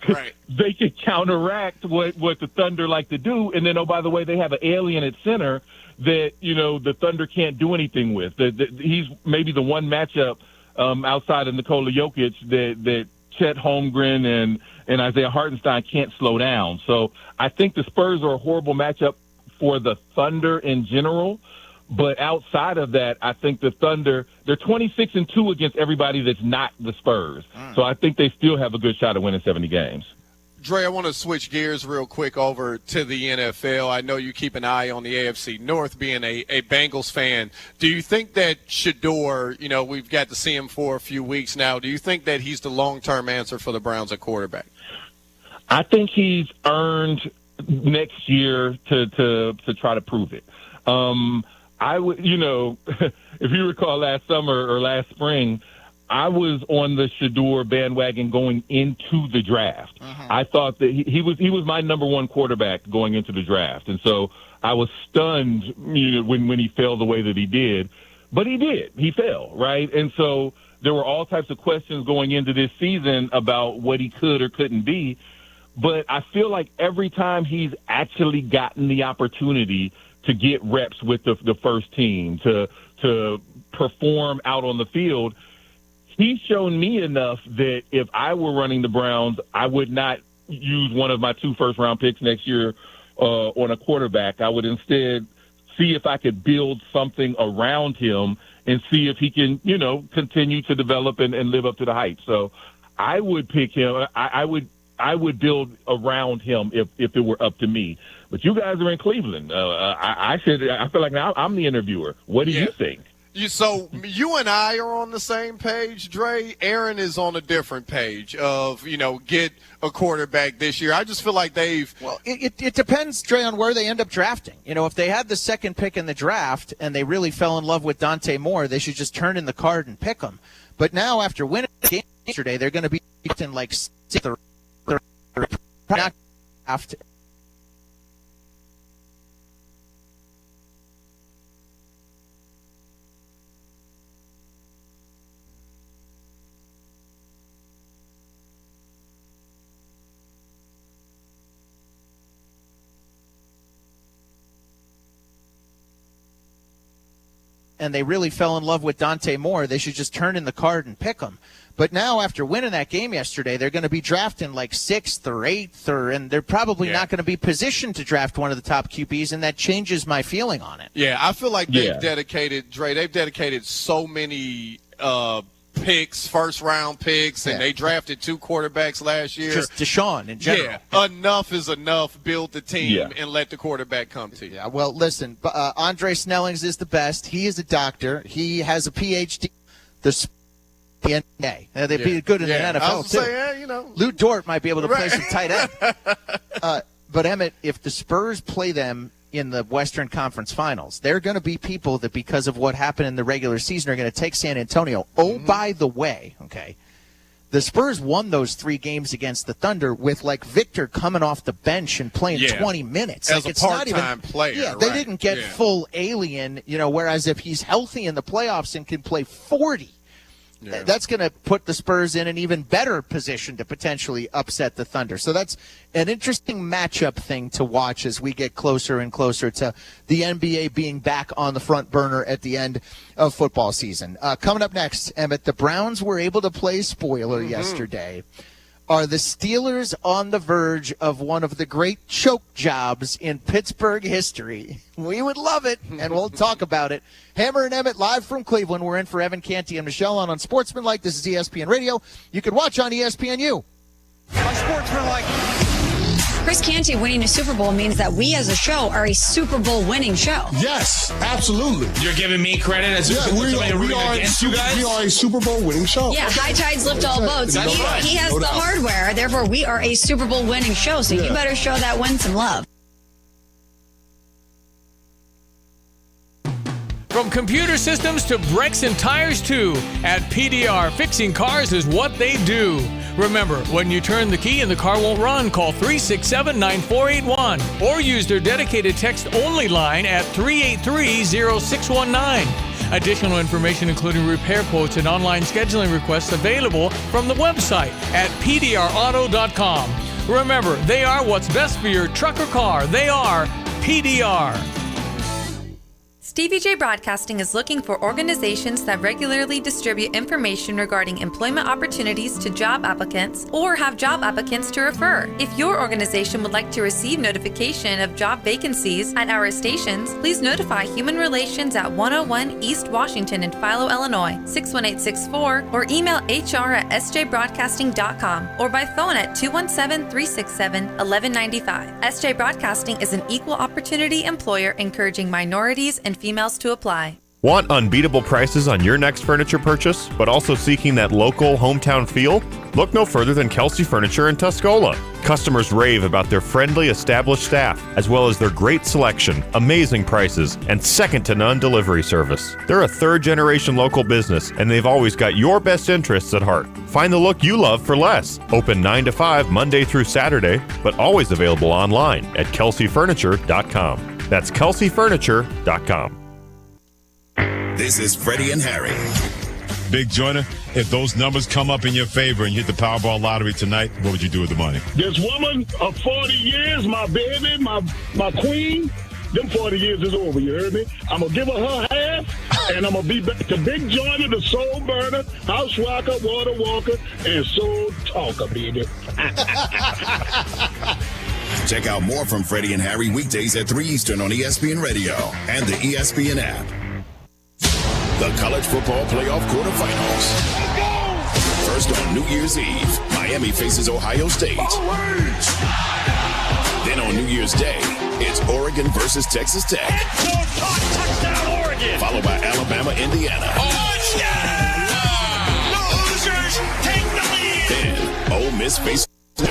right. They can counteract what the Thunder like to do. And then, oh, by the way, they have an alien at center that, the Thunder can't do anything with. He's maybe the one matchup outside of Nikola Jokic that Chet Holmgren and Isaiah Hartenstein can't slow down. So I think the Spurs are a horrible matchup for the Thunder in general. But outside of that, I think the Thunder, they're 26-2 against everybody that's not the Spurs. So I think they still have a good shot at winning 70 games. Dre, I want to switch gears real quick over to the NFL. I know you keep an eye on the AFC North, being a Bengals fan. Do you think that Shador, we've got to see him for a few weeks now, do you think that he's the long-term answer for the Browns at quarterback? I think he's earned next year to try to prove it. I would, if you recall last summer or last spring, I was on the Shador bandwagon going into the draft. I thought that he was my number 1 quarterback going into the draft. And so I was stunned, when he fell the way that he did. But he did. He fell, right? And so there were all types of questions going into this season about what he could or couldn't be. But I feel like every time he's actually gotten the opportunity to get reps with the first team, to perform out on the field, he's shown me enough that if I were running the Browns, I would not use one of my 2 first-round picks next year on a quarterback. I would instead see if I could build something around him and see if he can, continue to develop and live up to the hype. So I would pick him. I would build around him if it were up to me. But you guys are in Cleveland. I feel like now I'm the interviewer. What do you think? So you and I are on the same page, Dre. Aaron is on a different page of, get a quarterback this year. I just feel like they've – Well, it depends, Dre, on where they end up drafting. If they had the second pick in the draft and they really fell in love with Dante Moore, they should just turn in the card and pick him. But now after winning the game yesterday, they're going to be in like sixth or not draft. And they really fell in love with Dante Moore, they should just turn in the card and pick him. But now, after winning that game yesterday, they're going to be drafting like 6th or 8th, and they're probably not going to be positioned to draft one of the top QBs, and that changes my feeling on it. Yeah, I feel like they've dedicated so many picks, first-round picks, and they drafted 2 quarterbacks last year. Just Deshaun in general. Yeah, enough is enough. Build the team and let the quarterback come to you. Yeah, well, listen, Andre Snellings is the best. He is a doctor. He has a PhD. The NBA. They'd be good in the NFL, I was too. Saying, Lou Dort might be able to play some tight end. But, Emmett, if the Spurs play them in the Western Conference Finals, there are going to be people that, because of what happened in the regular season, are going to take San Antonio. Oh, by the way, the Spurs won those 3 games against the Thunder with, Victor coming off the bench and playing 20 minutes. As a part-time player. Yeah, they didn't get full alien, whereas if he's healthy in the playoffs and can play 40, that's going to put the Spurs in an even better position to potentially upset the Thunder. So that's an interesting matchup thing to watch as we get closer and closer to the NBA being back on the front burner at the end of football season. Coming up next, Emmett, the Browns were able to play spoiler yesterday. Are the Steelers on the verge of one of the great choke jobs in Pittsburgh history? We would love it, and we'll talk about it. Hammer and Emmett live from Cleveland. We're in for Evan Canty and Michelle on Sportsmanlike. This is ESPN Radio. You can watch on ESPNU. On Sportsmanlike. Chris Canty winning a Super Bowl means that we as a show are a Super Bowl winning show. Yes, absolutely. You're giving me credit as we are a Super Bowl winning show. Yeah, high tides lift all boats. He has the hardware, therefore we are a Super Bowl winning show, so you better show that win some love. From computer systems to brakes and tires too, at PDR, fixing cars is what they do. Remember, when you turn the key and the car won't run, call 367-9481 or use their dedicated text-only line at 383-0619. Additional information, including repair quotes and online scheduling requests, available from the website at pdrauto.com. Remember, they are what's best for your truck or car. They are PDR. Stevie J Broadcasting is looking for organizations that regularly distribute information regarding employment opportunities to job applicants or have job applicants to refer. If your organization would like to receive notification of job vacancies at our stations, please notify Human Relations at 101 East Washington in Philo, Illinois, 61864, or email hr@sjbroadcasting.com or by phone at 217-367-1195. SJ Broadcasting is an equal opportunity employer encouraging minorities and females to apply. Want unbeatable prices on your next furniture purchase, but also seeking that local hometown feel? Look no further than Kelsey Furniture in Tuscola. Customers rave about their friendly, established staff, as well as their great selection, amazing prices, and second-to-none delivery service. They're a third-generation local business, and they've always got your best interests at heart. Find the look you love for less. Open 9 to 5 Monday through Saturday, but always available online at kelseyfurniture.com. That's kelseyfurniture.com. This is Freddie and Harry. Big Joyner, if those numbers come up in your favor and you hit the Powerball lottery tonight, what would you do with the money? This woman of 40 years, my baby, my queen, them 40 years is over, you heard me? I'm going to give her half, and I'm going to be back to Big Joyner, the soul burner, house rocker, water walker, and soul talker, baby. Check out more from Freddie and Harry weekdays at 3 Eastern on ESPN Radio and the ESPN app. The College Football Playoff Quarterfinals. First on New Year's Eve, Miami faces Ohio State. Then on New Year's Day, it's Oregon versus Texas Tech. Touchdown, Oregon! Followed by Alabama Indiana. Losers take the lead. Then Ole Miss faces the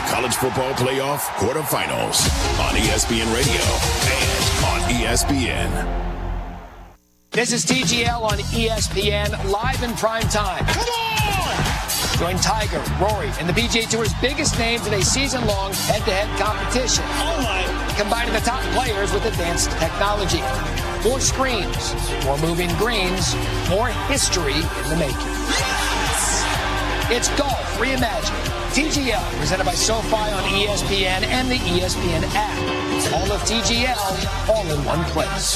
College Football Playoff quarterfinals on ESPN Radio and on ESPN. This is TGL on ESPN, live in prime time. Come on! Join Tiger, Rory, and the PGA Tour's biggest names in a season-long head-to-head competition. Oh my! Combining the top players with advanced technology. More screens, more moving greens, more history in the making. Yes! It's golf reimagined. TGL, presented by SoFi on ESPN and the ESPN app. All of TGL, all in one place.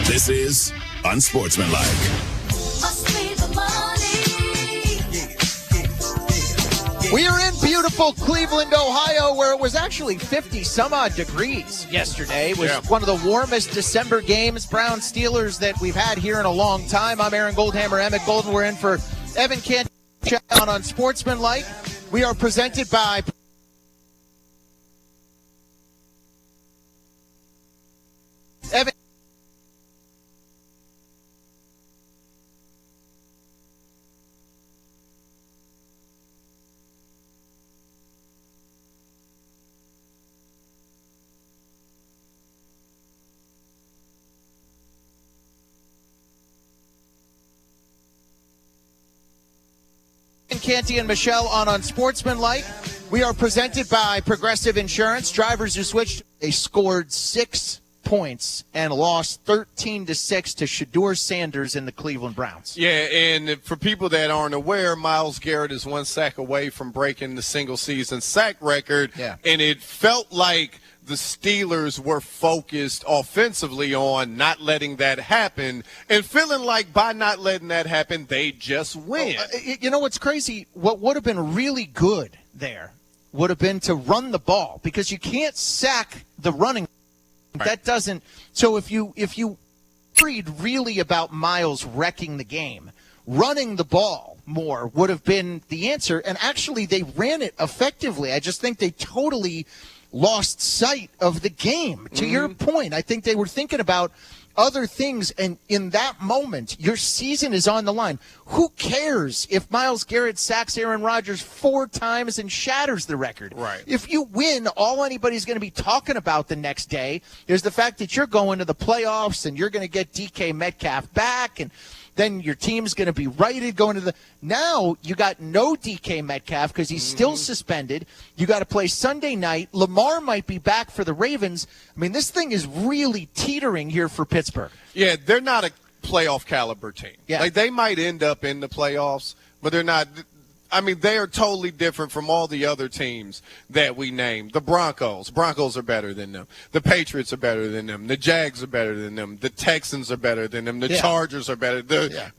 This is Unsportsmanlike. We are in beautiful Cleveland, Ohio, where it was actually 50-some-odd degrees yesterday. It was one of the warmest December games, Browns Steelers, that we've had here in a long time. I'm Aaron Goldhammer, Emmett Golden. We're in for Evan Canty on Unsportsmanlike. We are presented by Evan. Canty and Michelle on Unsportsmanlike. We are presented by Progressive Insurance. Drivers who switched, they scored 6 points and lost 13-6 to Shedeur Sanders and the Cleveland Browns. Yeah, and for people that aren't aware, Myles Garrett is 1 sack away from breaking the single-season sack record, and it felt like the Steelers were focused offensively on not letting that happen and feeling like by not letting that happen, they just win. You know what's crazy? What would have been really good there would have been to run the ball, because you can't sack the running. Right. That doesn't. So if you worried really about Myles wrecking the game, running the ball more would have been the answer. And actually, they ran it effectively. I just think they totally lost sight of the game. To your point, I think they were thinking about other things, and in that moment, your season is on the line. Who cares if Myles Garrett sacks Aaron Rodgers 4 times and shatters the record? Right. If you win, all anybody's going to be talking about the next day is the fact that you're going to the playoffs and you're going to get DK Metcalf back, and then your team's going to be righted going to the – now you got no DK Metcalf because he's still suspended. You got to play Sunday night. Lamar might be back for the Ravens. I mean, this thing is really teetering here for Pittsburgh. Yeah, they're not a playoff caliber team. Yeah. Like, they might end up in the playoffs, but they're not – I mean, they are totally different from all the other teams that we named. The Broncos are better than them. The Patriots are better than them. The Jags are better than them. The Texans are better than them. The Chargers are better.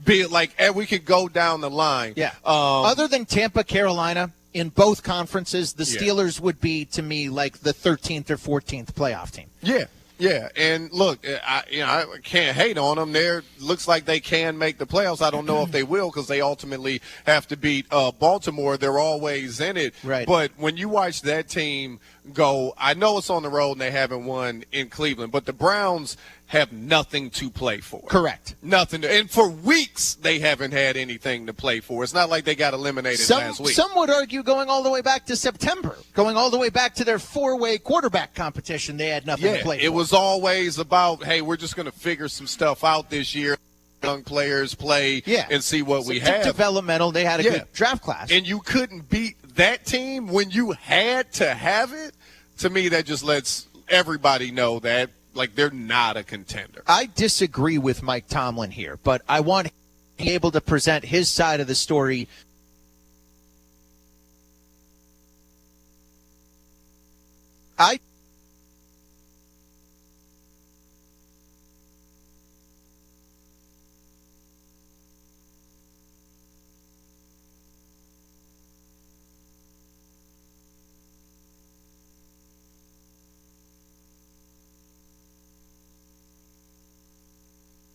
We could go down the line. Yeah. Other than Tampa, Carolina, in both conferences, the Steelers would be, to me, like the 13th or 14th playoff team. Yeah. Yeah, and look, I can't hate on them. Looks like they can make the playoffs. I don't know if they will, because they ultimately have to beat Baltimore. They're always in it. Right. But when you watch that team go, I know it's on the road and they haven't won in Cleveland, but the Browns have nothing to play for. Correct. Nothing. And for weeks, they haven't had anything to play for. It's not like they got eliminated last week. Some would argue going all the way back to September, going all the way back to their 4-way quarterback competition, they had nothing to play for. It was always about, hey, we're just going to figure some stuff out this year. Young players play and see what we have. Developmental. They had a good draft class. And you couldn't beat that team when you had to have it. To me, that just lets everybody know that, like, they're not a contender. I disagree with Mike Tomlin here, but I want him to be able to present his side of the story.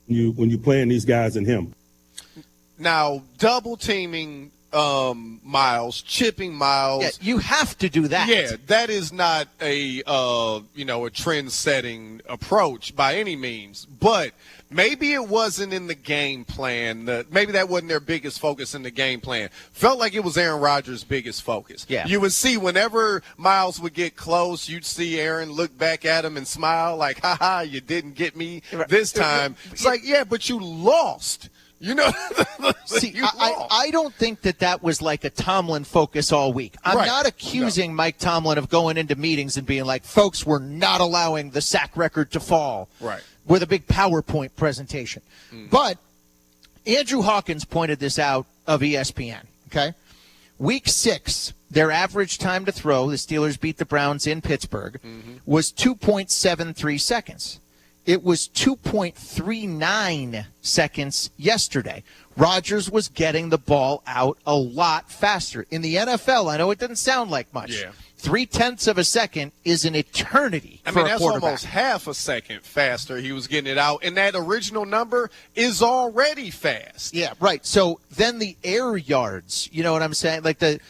when you playing these guys and him. Now, double teaming Miles, chipping Miles. Yeah, you have to do that. Yeah, that is not a a trend-setting approach by any means. But maybe it wasn't in the game plan. Maybe that wasn't their biggest focus in the game plan. Felt like it was Aaron Rodgers' biggest focus. Yeah. You would see whenever Miles would get close, you'd see Aaron look back at him and smile like, "Ha ha, you didn't get me this time." It's like, yeah, but you lost. You know, see, I don't think that was like a Tomlin focus all week. I'm not accusing Mike Tomlin of going into meetings and being like, folks, we're not allowing the sack record to fall. Right. With a big PowerPoint presentation. But Andrew Hawkins pointed this out of ESPN, okay? Week 6, their average time to throw, the Steelers beat the Browns in Pittsburgh, was 2.73 seconds. It was 2.39 seconds yesterday. Rodgers was getting the ball out a lot faster. In the NFL, I know it doesn't sound like much. Yeah. 0.3 of a second is an eternity for a that's quarterback. Almost half a second faster he was getting it out, and that original number is already fast. Yeah, right. So then the air yards, you know what I'm saying? Like the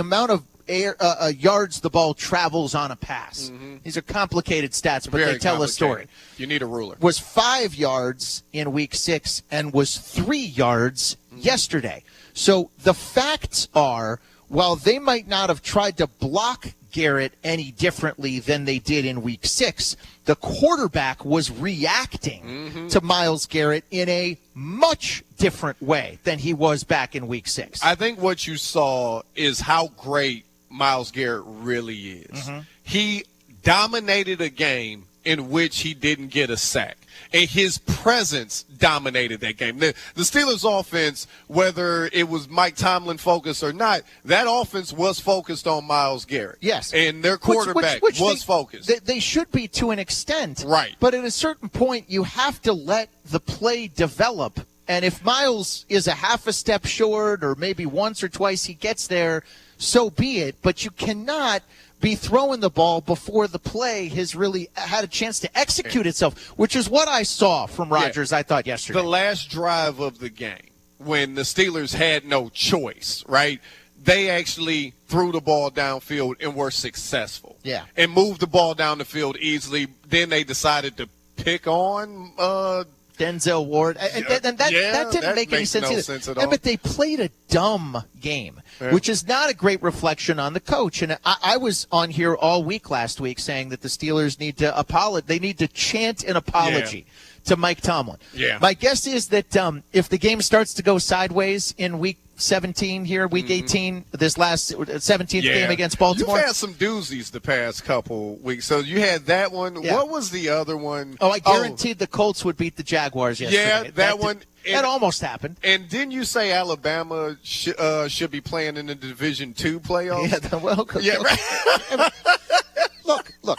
amount of air yards the ball travels on a pass. These are complicated stats, but Very they tell a story. You need a ruler. Was 5 yards in week 6 and was 3 yards yesterday. So the facts are, while they might not have tried to block Garrett any differently than they did in week 6, the quarterback was reacting to Myles Garrett in a much different way than he was back in week 6. I think what you saw is how great Myles Garrett really is. He dominated a game in which he didn't get a sack. And his presence dominated that game. The Steelers' offense, whether it was Mike Tomlin focused or not, that offense was focused on Myles Garrett. Yes. And their quarterback was focused. They should be to an extent. Right. But at a certain point, you have to let the play develop. And if Myles is a half a step short or maybe once or twice he gets there, so be it. But you cannot be throwing the ball before the play has really had a chance to execute itself, which is what I saw from Rodgers, I thought, yesterday. The last drive of the game, when the Steelers had no choice, right, they actually threw the ball downfield and were successful. Yeah. And moved the ball down the field easily. Then they decided to pick on Denzel Ward. And that didn't make any sense either. Sense at all. But they played a dumb game, which is not a great reflection on the coach. And I was on here all week last week saying that the Steelers need to apologize. They need to chant an apology to Mike Tomlin. Yeah. My guess is that if the game starts to go sideways in week 17 here, week 18, this last 17th game against Baltimore. You've had some doozies the past couple weeks. So you had that one. Yeah. What was the other one? Oh, I guaranteed the Colts would beat the Jaguars yesterday. Yeah, that one. That almost happened. And didn't you say Alabama should be playing in the Division II playoffs? Yeah, well, right. Look,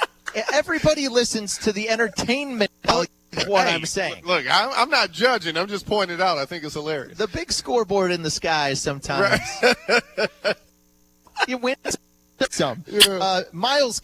everybody listens to the entertainment of what I'm saying. Look, I'm not judging. I'm just pointing it out. I think it's hilarious. The big scoreboard in the sky sometimes. Right. You win some. Myles.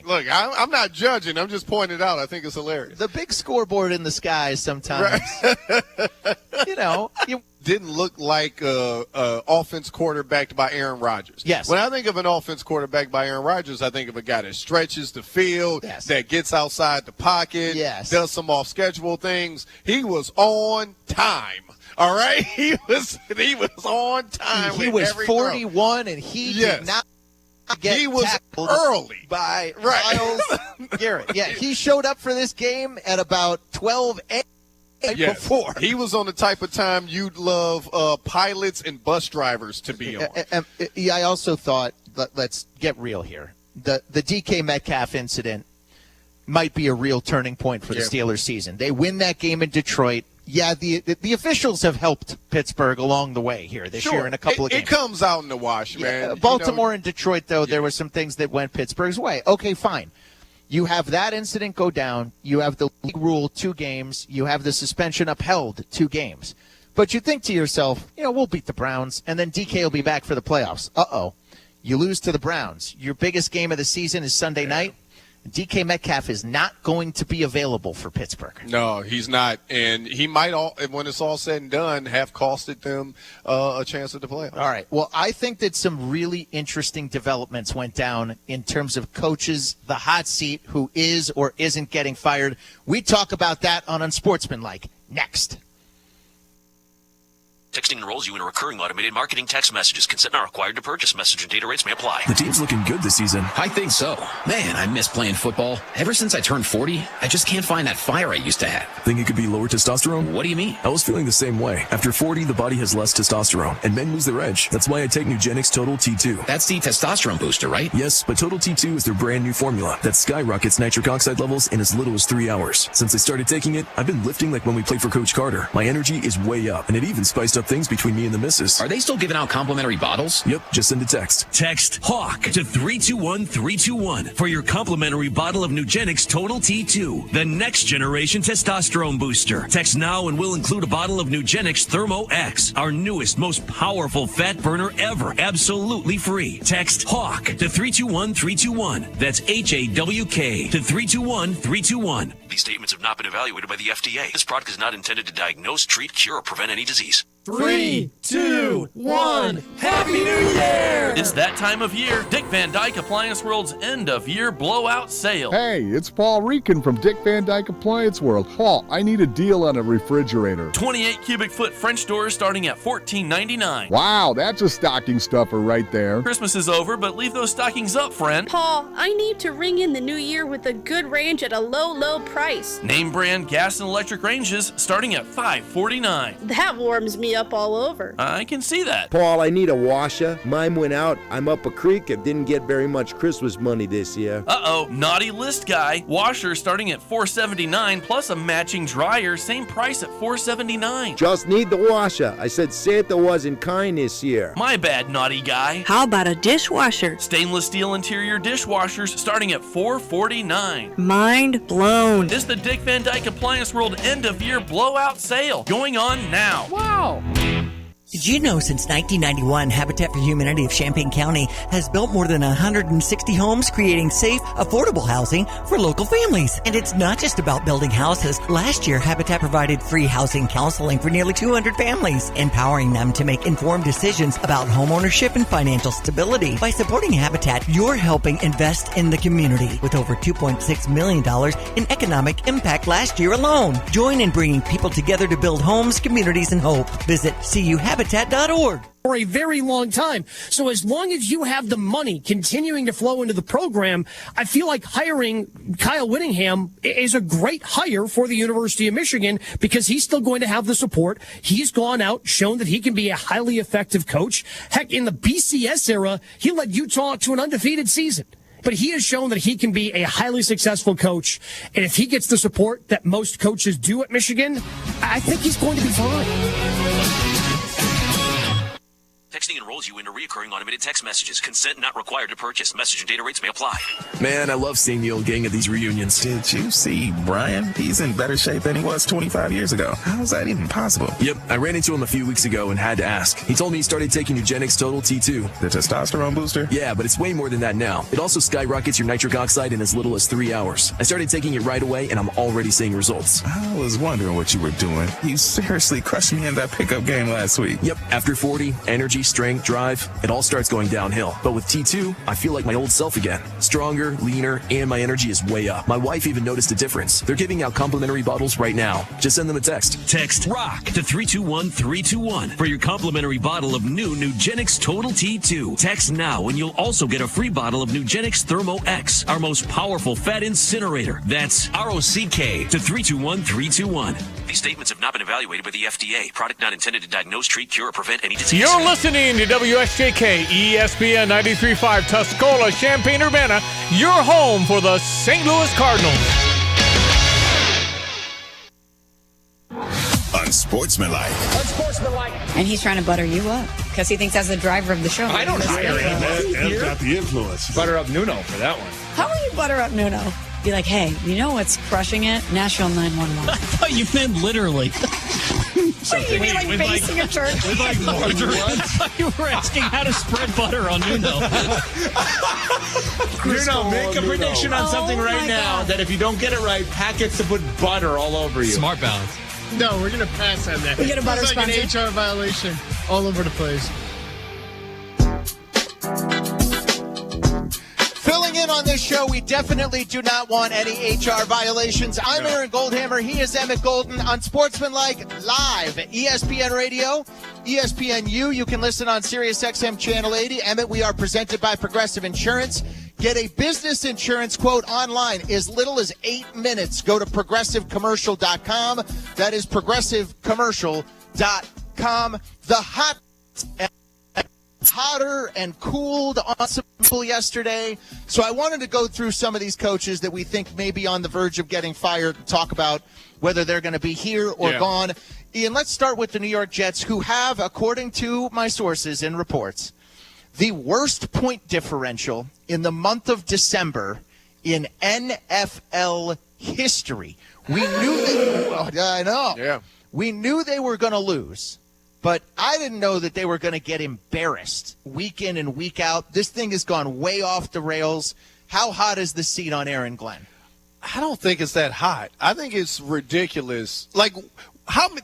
Look, I'm not judging. I'm just pointing it out. I think it's hilarious. The big scoreboard in the sky sometimes. You didn't look like an offense quarterbacked by Aaron Rodgers. Yes. When I think of an offense quarterbacked by Aaron Rodgers, I think of a guy that stretches the field, that gets outside the pocket, does some off-schedule things. He was on time. All right? He was on time. He was 41, and he did not. He was early by Myles Garrett. Yeah, he showed up for this game at about 12 before. He was on the type of time you'd love pilots and bus drivers to be on. I also thought, let's get real here, the DK Metcalf incident might be a real turning point for the Steelers season. They win that game in Detroit. Yeah, the officials have helped Pittsburgh along the way here this year in a couple of games. It comes out in the wash, man. Baltimore and Detroit, though, there were some things that went Pittsburgh's way. Okay, fine. You have that incident go down. You have the league rule 2 games. You have the suspension upheld 2 games. But you think to yourself, we'll beat the Browns, and then DK will be back for the playoffs. Uh-oh. You lose to the Browns. Your biggest game of the season is Sunday night. DK Metcalf is not going to be available for Pittsburgh. No, he's not. And he might, when it's all said and done, have costed them a chance at the playoffs. All right. Well, I think that some really interesting developments went down in terms of coaches, the hot seat, who is or isn't getting fired. We talk about that on Unsportsmanlike next. Texting enrolls you in a recurring automated marketing text messages. Consent not required to purchase. Message and data rates may apply. The team's looking good this season. I think so. Man, I miss playing football. Ever since I turned 40, I just can't find that fire I used to have. Think it could be lower testosterone? What do you mean? I was feeling the same way. After 40, the body has less testosterone, and men lose their edge. That's why I take Nugenix Total T2. That's the testosterone booster, right? Yes, but Total T2 is their brand new formula that skyrockets nitric oxide levels in as little as 3 hours. Since I started taking it, I've been lifting like when we played for Coach Carter. My energy is way up, and it even spiced up things between me and the missus. Are they still giving out complimentary bottles? Yep, just send a text. Text HAWK to 321-321 for your complimentary bottle of Nugenix Total T2, the next generation testosterone booster. Text now and we'll include a bottle of Nugenix Thermo X, our newest, most powerful fat burner ever, absolutely free. Text HAWK to 321-321. That's HAWK to 321-321. These statements have not been evaluated by the FDA. This product is not intended to diagnose, treat, cure, or prevent any disease. 3, 2, 1, Happy New Year! It's that time of year. Dick Van Dyke Appliance World's end-of-year blowout sale. Hey, it's Paul Rican from Dick Van Dyke Appliance World. Paul, I need a deal on a refrigerator. 28 cubic foot French doors starting at $14.99. Wow, that's a stocking stuffer right there. Christmas is over, but leave those stockings up, friend. Paul, I need to ring in the new year with a good range at a low, low price. Name brand gas and electric ranges starting at $5.49. That warms me up all over. I can see that. Paul, I need a washer. Mine went out. I'm up a creek and didn't get very much Christmas money this year. Uh-oh, naughty list guy. Washer starting at $4.79 plus a matching dryer, same price at $4.79. Just need the washer. I said Santa wasn't kind this year. My bad, naughty guy. How about a dishwasher? Stainless steel interior dishwashers starting at $4.49. Mind blown. This is the Dick Van Dyke Appliance World end-of-year blowout sale going on now. Wow. Did you know since 1991, Habitat for Humanity of Champaign County has built more than 160 homes, creating safe, affordable housing for local families? And it's not just about building houses. Last year, Habitat provided free housing counseling for nearly 200 families, empowering them to make informed decisions about homeownership and financial stability. By supporting Habitat, you're helping invest in the community with over $2.6 million in economic impact last year alone. Join in bringing people together to build homes, communities, and hope. Visit CUHabitat.org. For a very long time. So as long as you have the money continuing to flow into the program, I feel like hiring Kyle Whittingham is a great hire for the University of Michigan because he's still going to have the support. He's gone out, shown that he can be a highly effective coach. Heck, in the BCS era, he led Utah to an undefeated season. But he has shown that he can be a highly successful coach. And if he gets the support that most coaches do at Michigan, I think he's going to be fine. Texting enrolls you into recurring automated text messages. Consent not required to purchase. Message and data rates may apply. Man, I love seeing the old gang at these reunions. Did you see Brian? He's in better shape than he was 25 years ago. How is that even possible? Yep, I ran into him a few weeks ago and had to ask. He told me he started taking Nugenix Total T2. The testosterone booster? Yeah, but it's way more than that now. It also skyrockets your nitric oxide in as little as 3 hours. I started taking it right away, and I'm already seeing results. I was wondering what you were doing. You seriously crushed me in that pickup game last week. Yep, after 40, energy, strength, drive, it all starts going downhill. But with T2, I feel like my old self again. Stronger, leaner, and my energy is way up. My wife even noticed a difference. They're giving out complimentary bottles right now. Just send them a text. Text ROCK to 321-321 for your complimentary bottle of new Nugenix Total T2. Text now and you'll also get a free bottle of Nugenix Thermo X, our most powerful fat incinerator. That's ROCK to 321-321. These statements have not been evaluated by the FDA. Product not intended to diagnose, treat, cure, or prevent any disease. You're listening to WSJK ESPN 93.5 Tuscola, Champaign-Urbana, your home for the St. Louis Cardinals. Unsportsmanlike. Unsportsmanlike. And he's trying to butter you up because he thinks that's the driver of the show. I don't hire him. Ed's got the influence. Butter up Nuno for that one. How will you butter up Nuno? Be like, hey, you know what's crushing it? Nashville 911. I thought you meant literally. What, you mean like basing a turkey? With like margarine. I thought you were asking how to spread butter on Nuno. Nuno, make a prediction on something right now that if you don't get it right, Pat gets to put butter all over you. Smart balance. No, we're going to pass on that. We get a butter it's like sponsor. an HR violation all over the place. Filling in on this show, we definitely do not want any HR violations. I'm Aaron Goldhammer. He is Emmett Golden on Sportsmanlike Live, ESPN Radio, ESPNU. You can listen on SiriusXM Channel 80. Emmett, we are presented by Progressive Insurance. Get a business insurance quote online as little as 8 minutes. Go to progressivecommercial.com. That is progressivecommercial.com. The hotter and cooled on some people yesterday. So I wanted to go through some of these coaches that we think may be on the verge of getting fired and talk about whether they're going to be here or gone. Ian, let's start with the New York Jets, who have, according to my sources and reports, the worst point differential in the month of December in NFL history. We knew I know. Yeah. We knew they were going to lose. But I didn't know that they were going to get embarrassed week in and week out. This thing has gone way off the rails. How hot is the seat on Aaron Glenn? I don't think it's that hot. I think it's ridiculous. Like,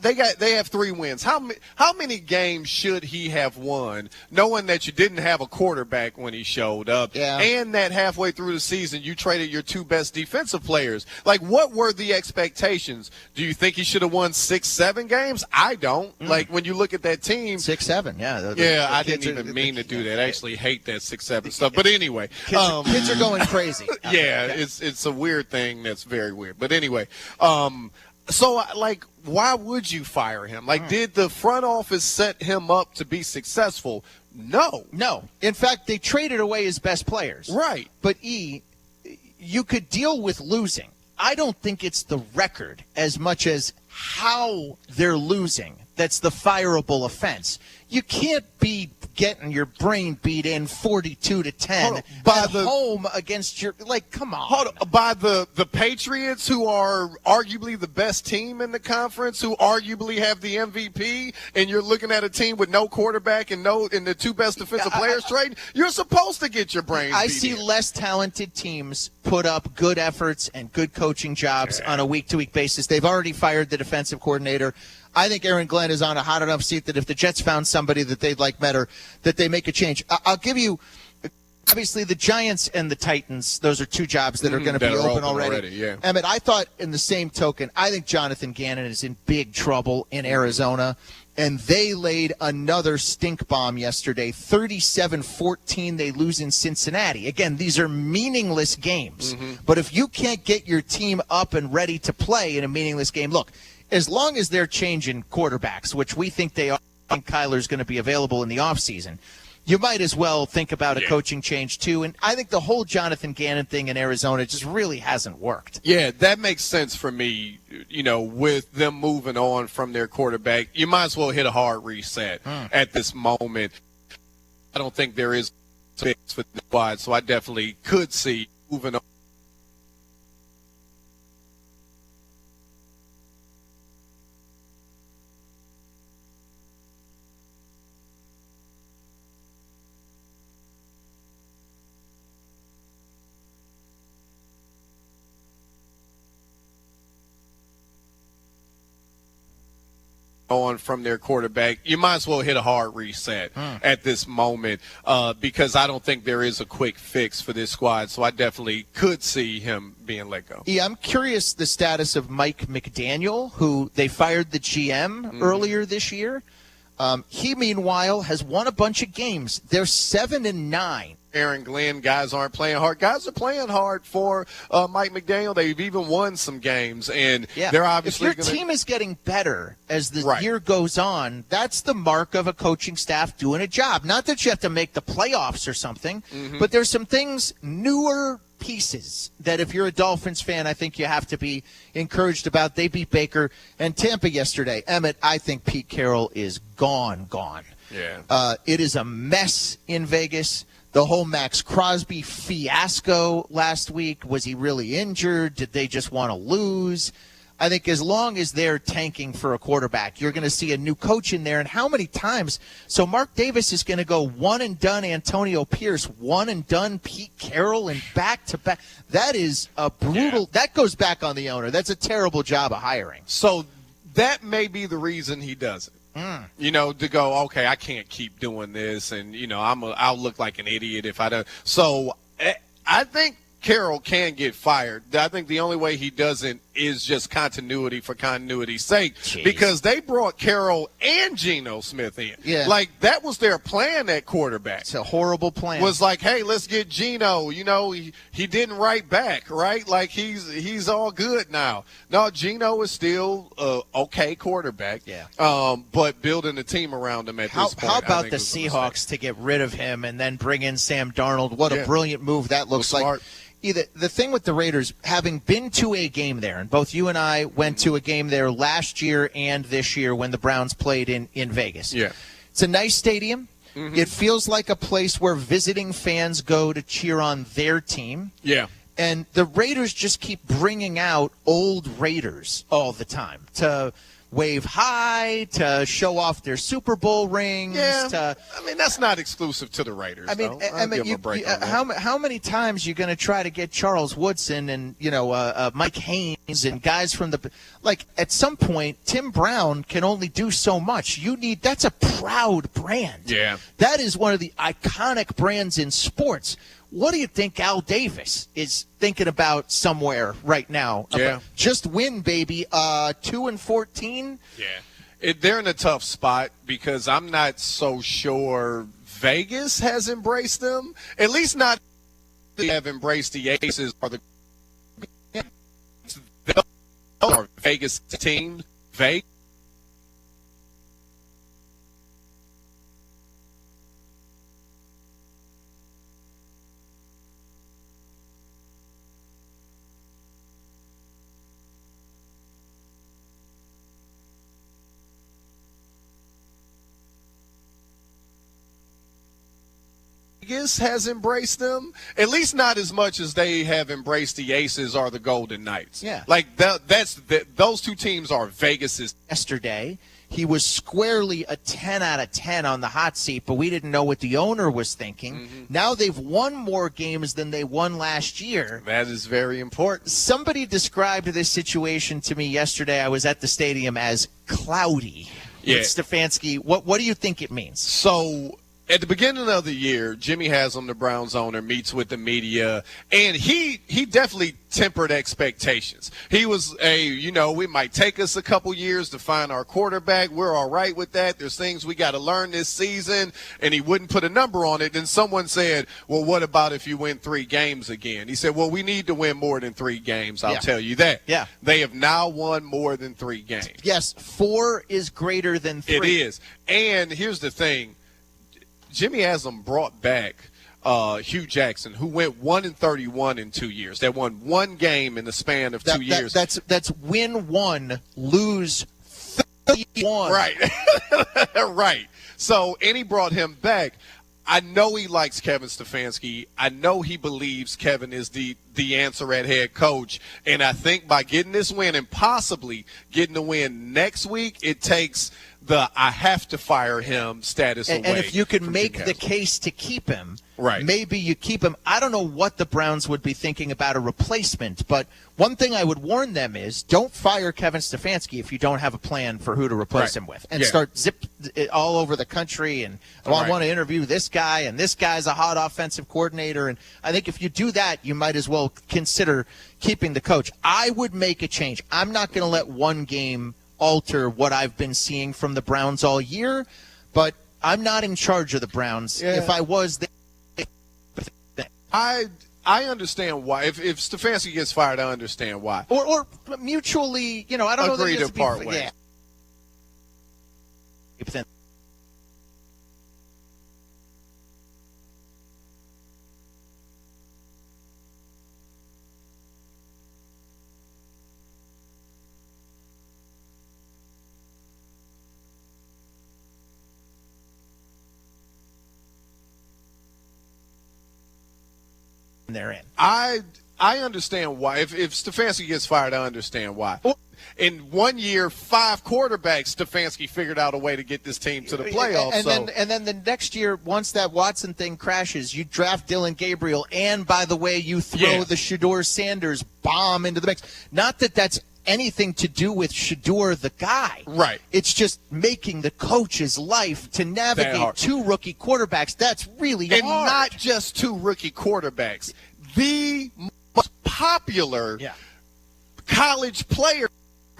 they have 3 wins. How many games should he have won, knowing that you didn't have a quarterback when he showed up, and that halfway through the season you traded your 2 best defensive players? Like, what were the expectations? Do you think he should have won 6-7 games? I don't. Like, when you look at that team, 6-7, I didn't even mean to do that. I actually hate that 6-7 stuff. But anyway, kids are going crazy. It's a weird thing that's very weird. But anyway, so, like, why would you fire him? Like, did the front office set him up to be successful? No. In fact, they traded away his best players. Right. But, you could deal with losing. I don't think it's the record as much as how they're losing that's the fireable offense. You can't be getting your brain beat in 42-10 at home against your, like, come on. By the Patriots, who are arguably the best team in the conference, who arguably have the MVP, and you're looking at a team with no quarterback and the 2 best defensive players trading, you're supposed to get your brain beat I see less talented teams put up good efforts and good coaching jobs on a week-to-week basis. They've already fired the defensive coordinator. I think Aaron Glenn is on a hot enough seat that if the Jets found somebody that they'd like better, that they make a change. I'll give you, obviously, the Giants and the Titans. Those are 2 jobs that are going to be open already. Emmett, I thought in the same token, I think Jonathan Gannon is in big trouble in Arizona, and they laid another stink bomb yesterday. 37-14, they lose in Cincinnati. Again, these are meaningless games. But if you can't get your team up and ready to play in a meaningless game, look, as long as they're changing quarterbacks, which we think they are, I think Kyler's going to be available in the offseason, you might as well think about a coaching change, too. And I think the whole Jonathan Gannon thing in Arizona just really hasn't worked. Yeah, that makes sense for me, with them moving on from their quarterback. You might as well hit a hard reset at this moment. I don't think there is a fix for the squad, so I definitely could see moving on. On from their quarterback, you might as well hit a hard reset at this moment because I don't think there is a quick fix for this squad, so I definitely could see him being let go. Yeah, I'm curious the status of Mike McDaniel, who they fired the GM earlier this year. He, meanwhile, has won a bunch of games. They're 7-9. Aaron Glenn, guys aren't playing hard. Guys are playing hard for Mike McDaniel. They've even won some games, and they're obviously if your team is getting better as the year goes on, that's the mark of a coaching staff doing a job. Not that you have to make the playoffs or something, but there's some things, newer pieces that if you're a Dolphins fan, I think you have to be encouraged about. They beat Baker and Tampa yesterday. Emmett, I think Pete Carroll is gone. Yeah. It is a mess in Vegas. The whole Max Crosby fiasco last week, was he really injured? Did they just want to lose? I think as long as they're tanking for a quarterback, you're going to see a new coach in there. And how many times? So Mark Davis is going to go one and done Antonio Pierce, one and done Pete Carroll, and back to back. That is a brutal. Yeah. That goes back on the owner. That's a terrible job of hiring. So that may be the reason he does it. You know, to go, okay, I can't keep doing this, and you know, I'll look like an idiot if I don't. So I think Carroll can get fired. I think the only way he doesn't is just continuity for continuity's sake. Jeez. Because they brought Carroll and Geno Smith in. Yeah. Like, that was their plan at quarterback. It's a horrible plan. Was like, hey, let's get Geno. You know, he didn't write back, right? Like, he's all good now. No, Geno is still okay quarterback. Yeah. But building a team around him at this point. How I about think the was a mistake. Seahawks to get rid of him and then bring in Sam Darnold? What a brilliant move that looks like. Smart. The thing with the Raiders, having been to a game there, and both you and I went to a game there last year and this year when the Browns played in Vegas. Yeah. It's a nice stadium. Mm-hmm. It feels like a place where visiting fans go to cheer on their team. Yeah. And the Raiders just keep bringing out old Raiders all the time to wave hi, to show off their Super Bowl rings. Yeah, I mean, that's not exclusive to the Raiders. I mean, I'll give 'em a break on that. how many times are you going to try to get Charles Woodson and, Mike Haynes and guys from the – like, at some point, Tim Brown can only do so much. That's a proud brand. Yeah. That is one of the iconic brands in sports. What do you think Al Davis is thinking about somewhere right now? Yeah. Just win, baby. 2-14. Yeah. They're in a tough spot because I'm not so sure Vegas has embraced them. At least not they have embraced the Aces or the Vegas team. Vegas. Vegas has embraced them, at least not as much as they have embraced the Aces or the Golden Knights. Yeah. Like, those two teams are Vegas's. Yesterday, he was squarely a 10 out of 10 on the hot seat, but we didn't know what the owner was thinking. Mm-hmm. Now they've won more games than they won last year. That is very important. Somebody described this situation to me yesterday. I was at the stadium as cloudy. Yeah. With Stefanski. What do you think it means? So at the beginning of the year, Jimmy Haslam, the Browns owner, meets with the media, and he definitely tempered expectations. He was it might take us a couple years to find our quarterback. We're all right with that. There's things we got to learn this season, and he wouldn't put a number on it. And someone said, well, what about if you win 3 games again? He said, well, we need to win more than 3 games. I'll tell you that. Yeah. They have now won more than 3 games. Yes, 4 is greater than 3. It is. And here's the thing. Jimmy Haslam brought back Hugh Jackson, who went 1-31 in 2 years. They won 1 game in the span of 2 years. That's win 1, lose 31. Right. Right. So, and he brought him back. I know he likes Kevin Stefanski. I know he believes Kevin is the answer at head coach. And I think by getting this win and possibly getting the win next week, it takes the I have to fire him status away. And if you can make Jimmy the Haslam. case to keep him, right, maybe you keep him. I don't know what the Browns would be thinking about a replacement, but one thing I would warn them is don't fire Kevin Stefanski if you don't have a plan for who to replace him with, and start zip it all over the country. And I want to interview this guy, and this guy's a hot offensive coordinator. And I think if you do that, you might as well consider keeping the coach. I would make a change. I'm not going to let one game alter what I've been seeing from the Browns all year, but I'm not in charge of the Browns. Yeah. If I was, I understand why. If Stefanski gets fired, I understand why. Or mutually, I don't know. Agree that to part ways. Yeah. they're in. I understand why. If Stefanski gets fired, I understand why. In 1 year, 5 quarterbacks, Stefanski figured out a way to get this team to the playoffs. And then the next year, once that Watson thing crashes, you draft Dylan Gabriel, and by the way, you throw the Shedeur Sanders bomb into the mix. Not that that's anything to do with Shedeur the guy. Right. It's just making the coach's life to navigate 2 rookie quarterbacks. That's really hard. And not just 2 rookie quarterbacks. The most popular college player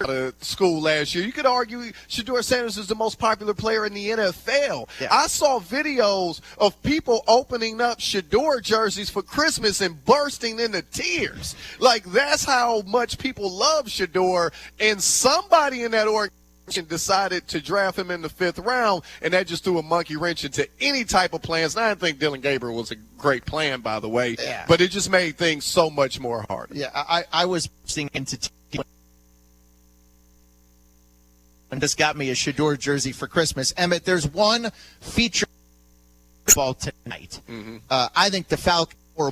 out of school last year. You could argue Shedeur Sanders is the most popular player in the NFL. Yeah. I saw videos of people opening up Shedeur jerseys for Christmas and bursting into tears. Like, that's how much people love Shedeur, and somebody in that organization decided to draft him in the 5th round, and that just threw a monkey wrench into any type of plans. And I didn't think Dylan Gabriel was a great plan, by the way, but it just made things so much more harder. Yeah, I was seeing into and just got me a Shedeur jersey for Christmas. Emmett, there's one feature ball tonight. Mm-hmm. I think the Falcons were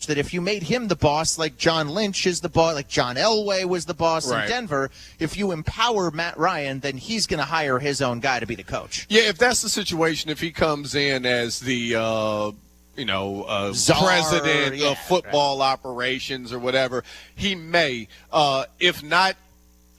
that if you made him the boss, like John Lynch is the boss, like John Elway was the boss in Denver, if you empower Matt Ryan, then he's going to hire his own guy to be the coach. Yeah, if that's the situation, if he comes in as the Czar, president of football operations or whatever, he may. If not,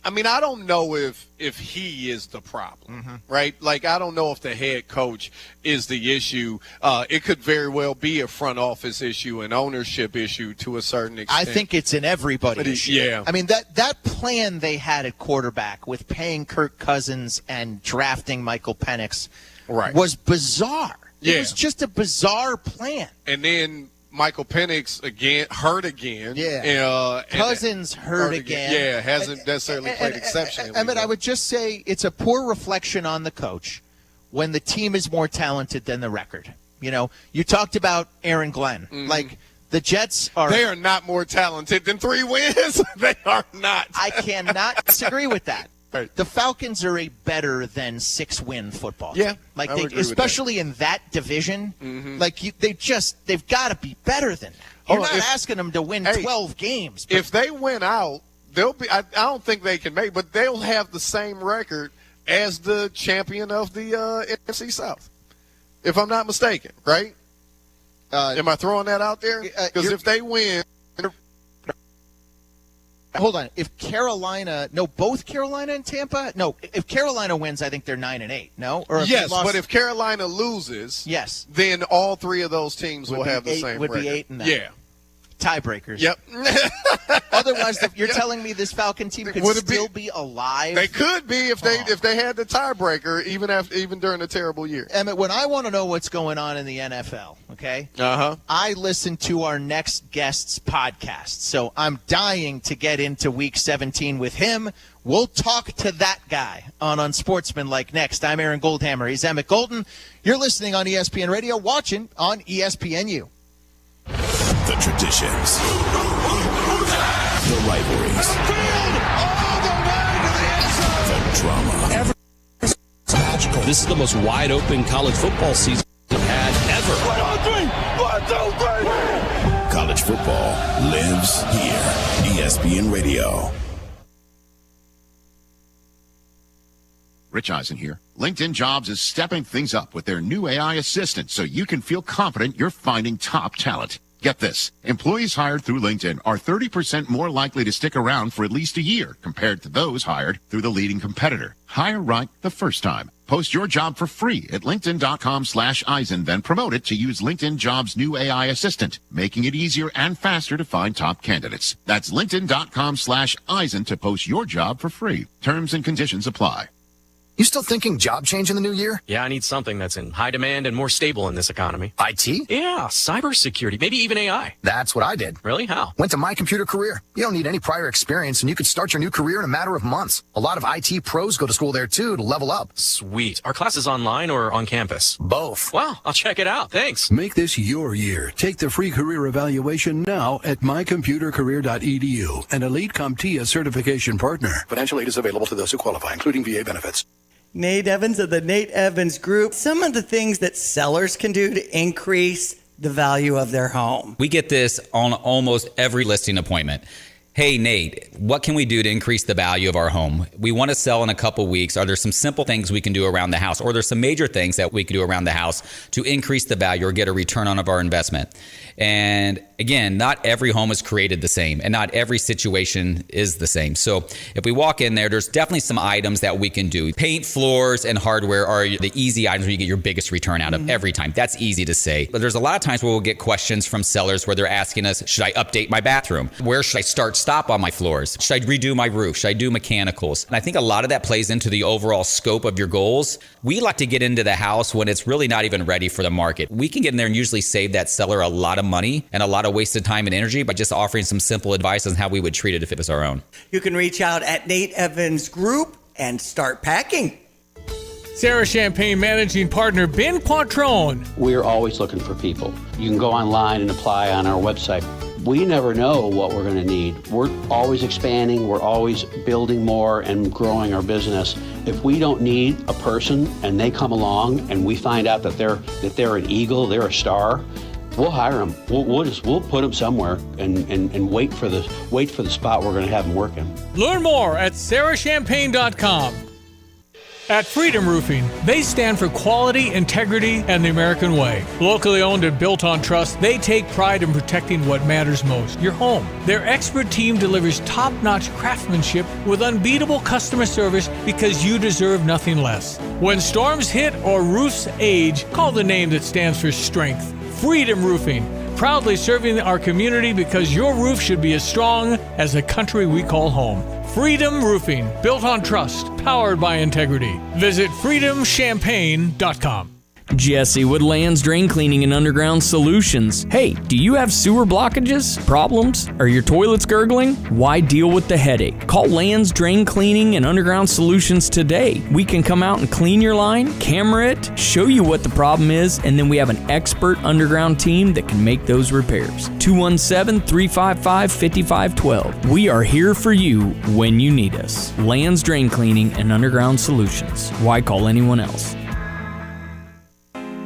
I mean, I don't know if he is the problem, right? Like, I don't know if the head coach is the issue. It could very well be a front office issue, an ownership issue to a certain extent. I think it's an everybody issue. Yeah. I mean, that plan they had at quarterback with paying Kirk Cousins and drafting Michael Penix was bizarre. Yeah. It was just a bizarre plan. And then Michael Penix hurt again. Yeah. Cousins hurt again. Yeah, hasn't necessarily played exceptionally. Emmett, I would just say it's a poor reflection on the coach when the team is more talented than the record. You know, you talked about Aaron Glenn. Like, the Jets They are not more talented than 3 wins. They are not. I cannot disagree with that. Right. The Falcons are a better than 6-win football team. Yeah, like especially in that division. Like they've got to be better than that. You're not asking them to win 12 games. If they win out, they'll be. I don't think they can make, but they'll have the same record as the champion of the NFC South, if I'm not mistaken. Right? Am I throwing that out there? Because if they win. Hold on. If both Carolina and Tampa? No, if Carolina wins, I think they're 9-8. No? Or yes, but if Carolina loses, then all 3 of those teams will have the same record. Would be 8-9. Yeah. Tiebreakers. Yep. Otherwise, you're telling me this Falcon team could still be alive? They could be if they had the tiebreaker, even during a terrible year. Emmett, when I want to know what's going on in the NFL, okay? I listen to our next guest's podcast. So I'm dying to get into Week 17 with him. We'll talk to that guy on Unsportsmanlike next. I'm Aaron Goldhammer. He's Emmett Golden. You're listening on ESPN Radio, watching on ESPNU. The traditions, the rivalries, the drama. Magical. This is the most wide-open college football season we've had ever. 1, 2, 3, 1, 2, 3. College football lives here. ESPN Radio. Rich Eisen here. LinkedIn Jobs is stepping things up with their new AI assistant so you can feel confident you're finding top talent. Get this. Employees hired through LinkedIn are 30% more likely to stick around for at least a year compared to those hired through the leading competitor. Hire right the first time. Post your job for free at linkedin.com/Eisen, then promote it to use LinkedIn Jobs' new AI assistant, making it easier and faster to find top candidates. That's linkedin.com/Eisen to post your job for free. Terms and conditions apply. You still thinking job change in the new year? Yeah, I need something that's in high demand and more stable in this economy. IT? Yeah, cybersecurity, maybe even AI. That's what I did. Really? How? Went to My Computer Career. You don't need any prior experience, and you could start your new career in a matter of months. A lot of IT pros go to school there, too, to level up. Sweet. Are classes online or on campus? Both. Wow, I'll check it out. Thanks. Make this your year. Take the free career evaluation now at mycomputercareer.edu, an Elite CompTIA certification partner. Financial aid is available to those who qualify, including VA benefits. Nate Evans of the Nate Evans Group. Some of the things that sellers can do to increase the value of their home. We get this on almost every listing appointment. Hey, Nate, what can we do to increase the value of our home? We want to sell in a couple weeks. Are there some simple things we can do around the house? Or there's some major things that we can do around the house to increase the value or get a return on our investment? And again, not every home is created the same, and not every situation is the same. So if we walk in there, there's definitely some items that we can do. Paint, floors, and hardware are the easy items where you get your biggest return out of every time. That's easy to say. But there's a lot of times where we'll get questions from sellers where they're asking us, should I update my bathroom? Where should I stop on my floors? Should I redo my roof? Should I do mechanicals? And I think a lot of that plays into the overall scope of your goals. We like to get into the house when it's really not even ready for the market. We can get in there and usually save that seller a lot of money and a lot of wasted time and energy by just offering some simple advice on how we would treat it if it was our own. You can reach out at Nate Evans Group and start packing. Sarah Champagne Managing Partner Ben Quattrone. We're always looking for people. You can go online and apply on our website. We never know what we're going to need. We're always expanding. We're always building more and growing our business. If we don't need a person and they come along and we find out that they're an eagle, they're a star, we'll hire them. We'll put them somewhere and wait for the spot we're going to have them working. Learn more at sarahchampagne.com. At Freedom Roofing, they stand for quality, integrity, and the American way. Locally owned and built on trust, they take pride in protecting what matters most, your home. Their expert team delivers top-notch craftsmanship with unbeatable customer service because you deserve nothing less. When storms hit or roofs age, call the name that stands for strength. Freedom Roofing, proudly serving our community because your roof should be as strong as the country we call home. Freedom Roofing, built on trust, powered by integrity. Visit freedomchampagne.com. Jesse with Land's Drain Cleaning and Underground Solutions. Hey, do you have sewer blockages, problems? Are your toilets gurgling? Why deal with the headache? Call Land's Drain Cleaning and Underground Solutions today. We can come out and clean your line, camera it, show you what the problem is, and then we have an expert underground team that can make those repairs. 217-355-5512. We are here for you when you need us. Land's Drain Cleaning and Underground Solutions. Why call anyone else?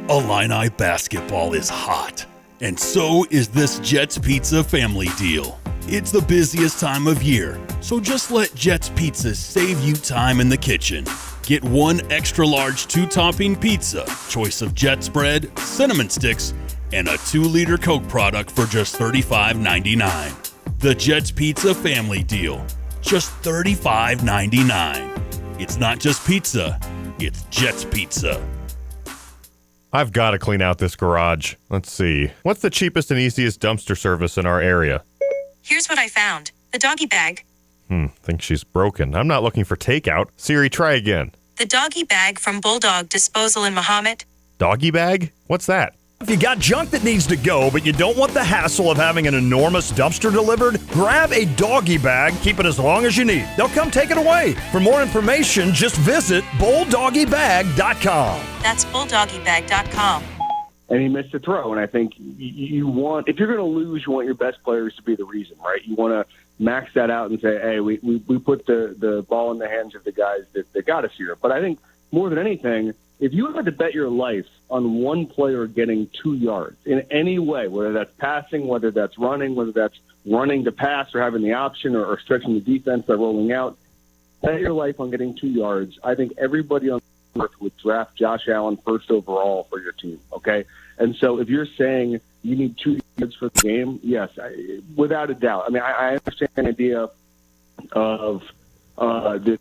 Illini basketball is hot, and so is this Jets Pizza family deal. It's the busiest time of year, so just let Jets Pizza save you time in the kitchen. Get one extra large 2-topping pizza, choice of Jets bread, cinnamon sticks, and a 2-liter Coke product for just $35.99. The Jets Pizza family deal, just $35.99. It's not just pizza, it's Jets Pizza. I've got to clean out this garage. Let's see. What's the cheapest and easiest dumpster service in our area? Here's what I found. The doggy bag. Think she's broken. I'm not looking for takeout. Siri, try again. The doggy bag from Bulldog Disposal in Mahomet. Doggy bag? What's that? If you got junk that needs to go, but you don't want the hassle of having an enormous dumpster delivered, grab a doggy bag, keep it as long as you need. They'll come take it away. For more information, just visit bulldoggybag.com. That's bulldoggybag.com. And he missed a throw, and I think you want, if you're going to lose, you want your best players to be the reason, right? You want to max that out and say, hey, we put the ball in the hands of the guys that got us here. But I think more than anything, if you had to bet your life on one player getting 2 yards in any way, whether that's passing, whether that's running, whether that's running to pass or having the option or stretching the defense by rolling out, bet your life on getting 2 yards, I think everybody on earth would draft Josh Allen first overall for your team, okay? And so if you're saying you need 2 yards for the game, yes, without a doubt. I mean, I understand the idea of the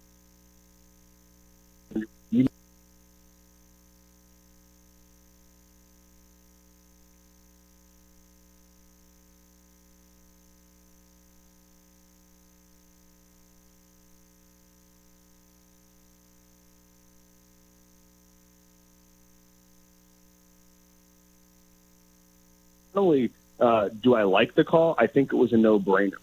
only do I like the call, I think it was a no-brainer.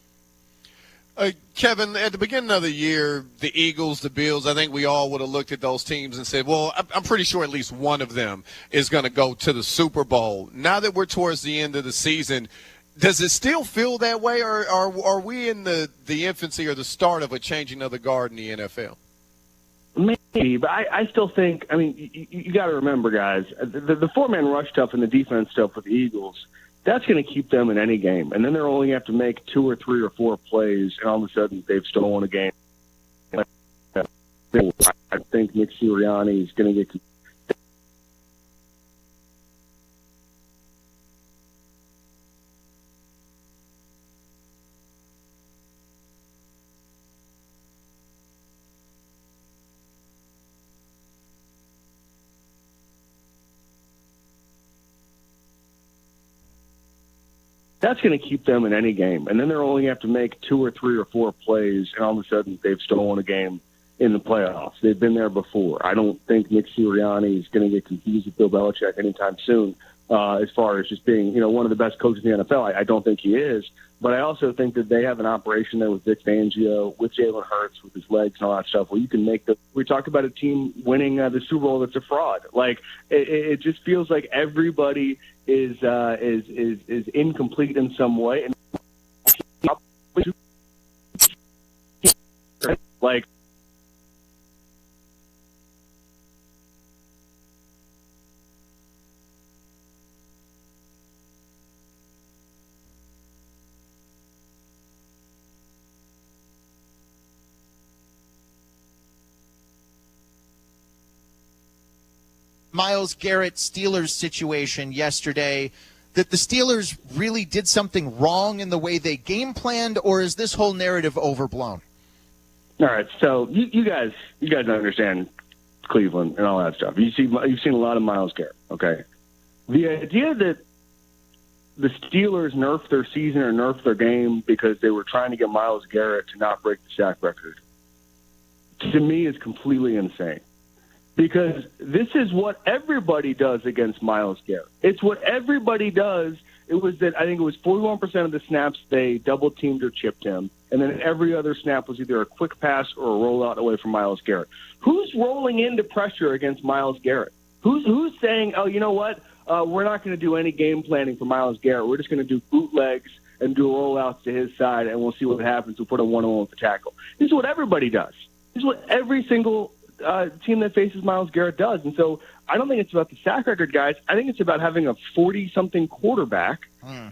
Kevin, at the beginning of the year, the Eagles, the Bills, I think we all would have looked at those teams and said, well, I'm pretty sure at least one of them is going to go to the Super Bowl. Now that we're towards the end of the season, does it still feel that way, or are we in the infancy or the start of a changing of the guard in the NFL? Maybe, but I still think, I mean, you got to remember, guys, the four-man rush stuff and the defense stuff with the Eagles, that's going to keep them in any game. And then they're only have to make 2 or 3 or 4 plays, and all of a sudden they've stolen a game. I think Nick Sirianni is going to get – that's going to keep them in any game. And then they're only have to make 2 or 3 or 4 plays, and all of a sudden they've stolen a game in the playoffs. They've been there before. I don't think Nick Sirianni is going to get confused with Bill Belichick anytime soon as far as just being, one of the best coaches in the NFL. I don't think he is. But I also think that they have an operation there with Vic Fangio, with Jalen Hurts, with his legs and all that stuff, where you can make we talked about a team winning the Super Bowl that's a fraud. Like, it just feels like everybody is incomplete in some way. And like, Myles Garrett Steelers situation yesterday, that the Steelers really did something wrong in the way they game planned, or is this whole narrative overblown? All right, so you guys understand Cleveland and all that stuff. You've seen a lot of Myles Garrett, okay? The idea that the Steelers nerfed their season or nerfed their game because they were trying to get Myles Garrett to not break the sack record, to me, is completely insane. Because this is what everybody does against Myles Garrett. It's what everybody does. It was that I think it was 41% of the snaps they double-teamed or chipped him, and then every other snap was either a quick pass or a rollout away from Myles Garrett. Who's rolling into pressure against Myles Garrett? Who's saying, oh, you know what, we're not going to do any game planning for Myles Garrett. We're just going to do bootlegs and do rollouts to his side, and we'll see what happens. We'll put a one-on-one with the tackle. This is what everybody does. This is what every single team that faces Myles Garrett does. And so I don't think it's about the sack record, guys. I think it's about having a 40-something quarterback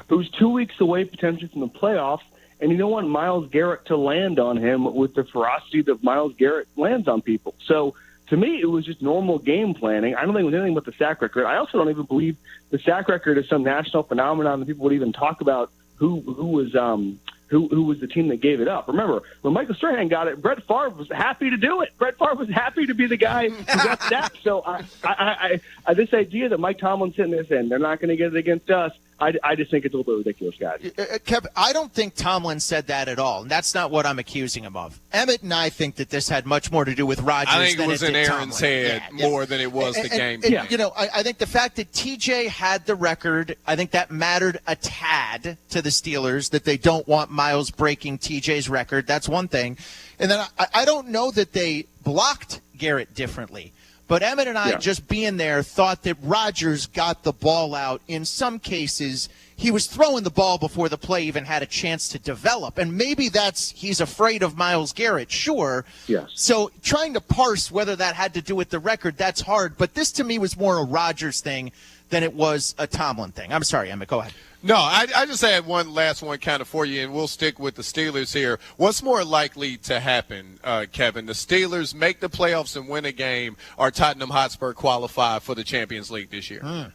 who's 2 weeks away potentially from the playoffs, and you don't want Myles Garrett to land on him with the ferocity that Myles Garrett lands on people. So to me, it was just normal game planning. I don't think it was anything but the sack record. I also don't even believe the sack record is some national phenomenon that people would even talk about who was the team that gave it up. Remember, when Michael Strahan got it, Brett Favre was happy to do it. Brett Favre was happy to be the guy who got sacked. So I this idea that Mike Tomlin's sitting there saying they're not going to get it against us, I just think it's a little bit ridiculous, guys. Kev, I don't think Tomlin said that at all, and that's not what I'm accusing him of. Emmett and I think that this had much more to do with Rodgers than it did Tomlin. I think it was in Aaron's head more than it was the game. I think the fact that TJ had the record, I think that mattered a tad to the Steelers, that they don't want Myles breaking TJ's record. That's one thing. And then I don't know that they blocked Garrett differently. But Emmett and I, just being there, thought that Rodgers got the ball out. In some cases, he was throwing the ball before the play even had a chance to develop. And maybe he's afraid of Myles Garrett, sure. Yes. So trying to parse whether that had to do with the record, that's hard. But this to me was more a Rodgers thing than it was a Tomlin thing. I'm sorry, Emmett, go ahead. No, I just had one last one kind of for you, and we'll stick with the Steelers here. What's more likely to happen, Kevin? The Steelers make the playoffs and win a game, or Tottenham Hotspur qualify for the Champions League this year?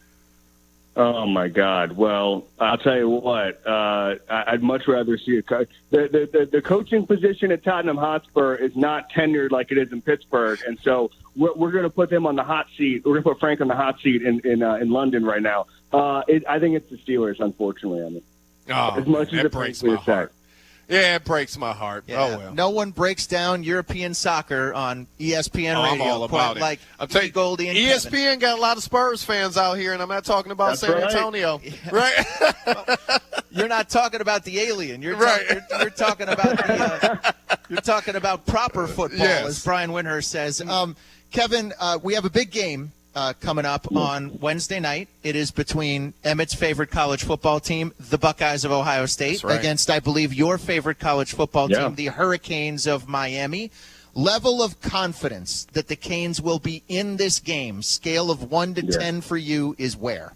Oh, my God. Well, I'll tell you what. I'd much rather see the coaching position at Tottenham Hotspur is not tenured like it is in Pittsburgh, and so we're going to put them on the hot seat. We're going to put Frank on the hot seat in London right now. I think it's the Steelers, unfortunately. As much as it breaks my heart. Yeah, it breaks my heart. Yeah. Oh, well. No one breaks down European soccer on ESPN radio. I'm all about it. Like I'm telling you, Goldie and ESPN Kevin. got a lot of Spurs fans out here, and I'm not talking about That's San right. Antonio. Right? You're not talking about the alien. You're Right. you're talking about you're talking about proper football, Yes. as Brian Windhurst says. Kevin, we have a big game coming up on Wednesday night. It is between Emmett's favorite college football team, the Buckeyes of Ohio State, That's right. against, I believe, your favorite college football Yeah. team, the Hurricanes of Miami. Level of confidence that the Canes will be in this game, scale of 1 to 10 for you, is where?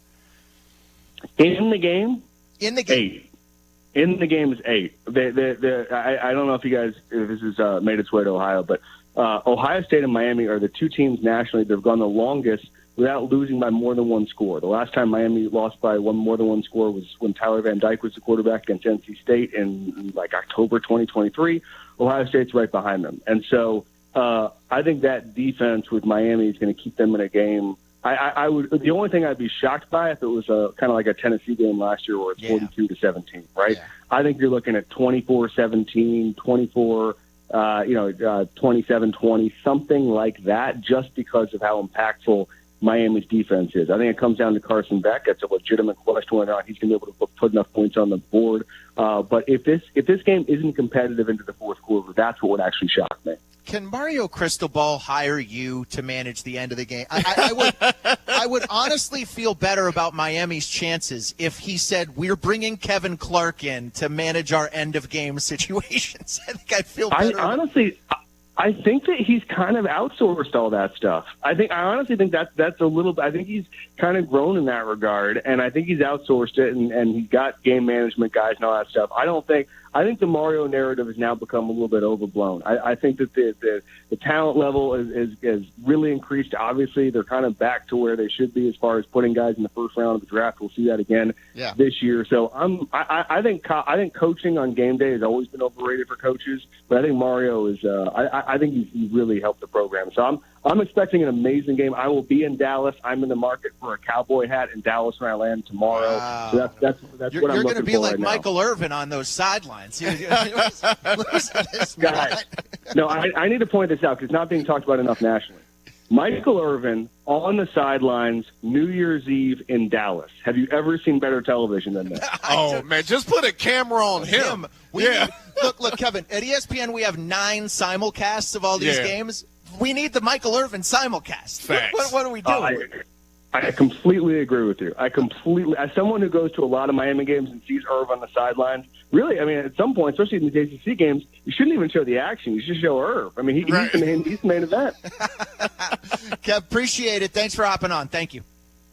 In the game? In the game. 8. In the game is 8. I don't know if this has made its way to Ohio, but Ohio State and Miami are the two teams nationally that have gone the longest without losing by more than one score. The last time Miami lost by more than one score was when Tyler Van Dyke was the quarterback against NC State in October 2023. Ohio State's right behind them. And so I think that defense with Miami is going to keep them in a game. I would. The only thing I'd be shocked by if it was kind of like a Tennessee game last year where it's 42-17, right? Yeah. I think you're looking at 24-17, 27-20, something like that, just because of how impactful Miami's defense is. I think it comes down to Carson Beck. It's a legitimate question whether or not he's going to be able to put enough points on the board. But if this game isn't competitive into the fourth quarter, that's what would actually shock me. Can Mario Cristobal hire you to manage the end of the game? I would honestly feel better about Miami's chances if he said, we're bringing Kevin Clark in to manage our end-of-game situations. I think I'd feel better. I think that he's kind of outsourced all that stuff. I honestly think that's a little. I think he's kind of grown in that regard, and I think he's outsourced it, and he's got game management guys and all that stuff. I think the Mario narrative has now become a little bit overblown. I think that the talent level is really increased. Obviously, they're kind of back to where they should be as far as putting guys in the first round of the draft. We'll see that again this year. So I think coaching on game day has always been overrated for coaches, but I think Mario is. I think he's really helped the program. So I'm expecting an amazing game. I will be in Dallas. I'm in the market for a Cowboy hat in Dallas when I land tomorrow. Wow. So that's what I'm looking for. You're going to be like right Michael now. Irvin on those sidelines. Guys, no, I need to point this out because it's not being talked about enough nationally. Michael Irvin on the sidelines New Year's Eve in Dallas. Have you ever seen better television than that? Oh, man, just put a camera on him. Look, Kevin, at ESPN we have 9 simulcasts of all these games. We need the Michael Irvin simulcast. What are we doing? I completely agree with you. As someone who goes to a lot of Miami games and sees Irv on the sidelines, really, I mean, at some point, especially in the JCC games, you shouldn't even show the action. You should show Irv. I mean, he's the main event. Kev, appreciate it. Thanks for hopping on. Thank you.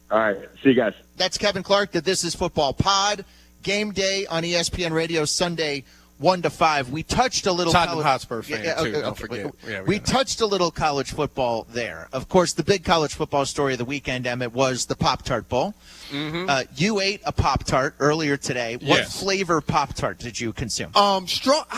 All right. See you guys. That's Kevin Clark, the This Is Football pod. Game day on ESPN Radio Sunday, 1 to 5. We touched a little Tottenham Hotspur fan, too. Don't forget. We touched a little college football there. Of course, the big college football story of the weekend, Emmett, was the Pop-Tart Bowl. Mm-hmm. You ate a Pop-Tart earlier today. What flavor Pop-Tart did you consume? I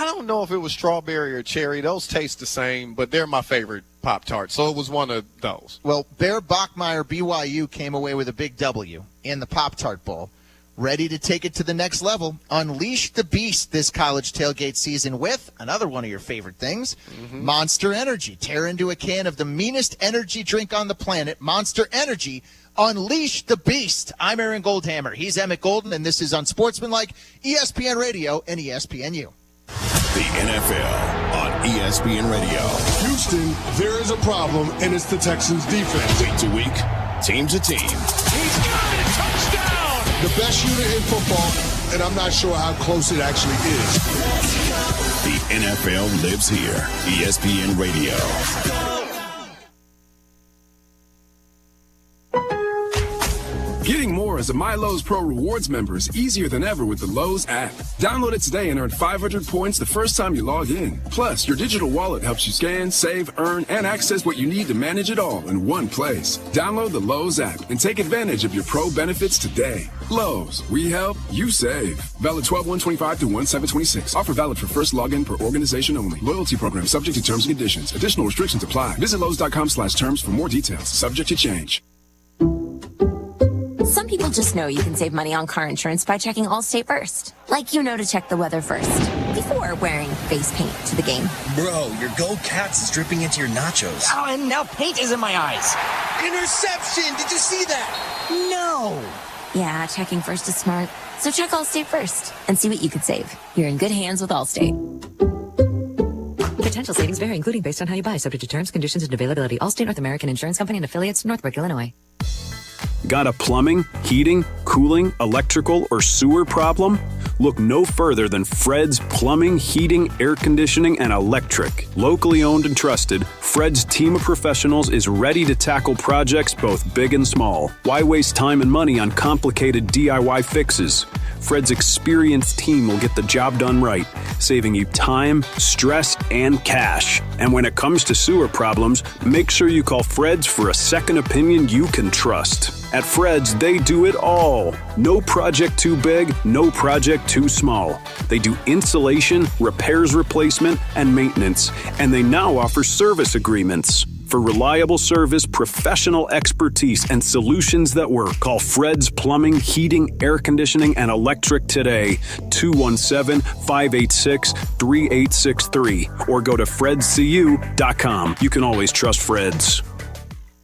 don't know if it was strawberry or cherry. Those taste the same, but they're my favorite Pop-Tart, so it was one of those. Well, Bear Bachmeier, BYU, came away with a big W in the Pop-Tart Bowl. Ready to take it to the next level. Unleash the beast this college tailgate season with another one of your favorite things, Monster Energy. Tear into a can of the meanest energy drink on the planet, Monster Energy. Unleash the beast. I'm Aaron Goldhammer. He's Emmett Golden, and this is Unsportsmanlike, ESPN Radio and ESPNU. The NFL on ESPN Radio. Houston, there is a problem, and it's the Texans' defense. Week to week, team to team. He's got it. Touchdown! The best unit in football, and I'm not sure how close it actually is. The NFL lives here. ESPN Radio. Getting more as a MyLowe's Pro Rewards member is easier than ever with the Lowe's app. Download it today and earn 500 points the first time you log in. Plus, your digital wallet helps you scan, save, earn, and access what you need to manage it all in one place. Download the Lowe's app and take advantage of your Pro benefits today. Lowe's, we help, you save. Valid 12/1/25 through 1/7/26. Offer valid for first login per organization only. Loyalty program subject to terms and conditions. Additional restrictions apply. Visit Lowe's.com/terms for more details. Subject to change. Some people just know you can save money on car insurance by checking Allstate first. Like you know to check the weather first. before wearing face paint to the game. Bro, your Go Cats is dripping into your nachos. Oh, and now paint is in my eyes. Interception! Did you see that? No! Yeah, checking first is smart. So check Allstate first and see what you could save. You're in good hands with Allstate. Potential savings vary, including based on how you buy, subject to terms, conditions, and availability. Allstate North American Insurance Company and affiliates, Northbrook, Illinois. Got a plumbing, heating, cooling, electrical, or sewer problem? Look no further than Fred's Plumbing, Heating, Air Conditioning, and Electric. Locally owned and trusted, Fred's team of professionals is ready to tackle projects both big and small. Why waste time and money on complicated DIY fixes? Fred's experienced team will get the job done right, saving you time, stress, and cash. And when it comes to sewer problems, make sure you call Fred's for a second opinion you can trust. At Fred's, they do it all. No project too big, no project too small. They do insulation, repairs, replacement, and maintenance, and they now offer service agreements. For reliable service, professional expertise, and solutions that work, call Fred's Plumbing, Heating, Air Conditioning, and Electric today, 217-586-3863, or go to fredscu.com. You can always trust Fred's.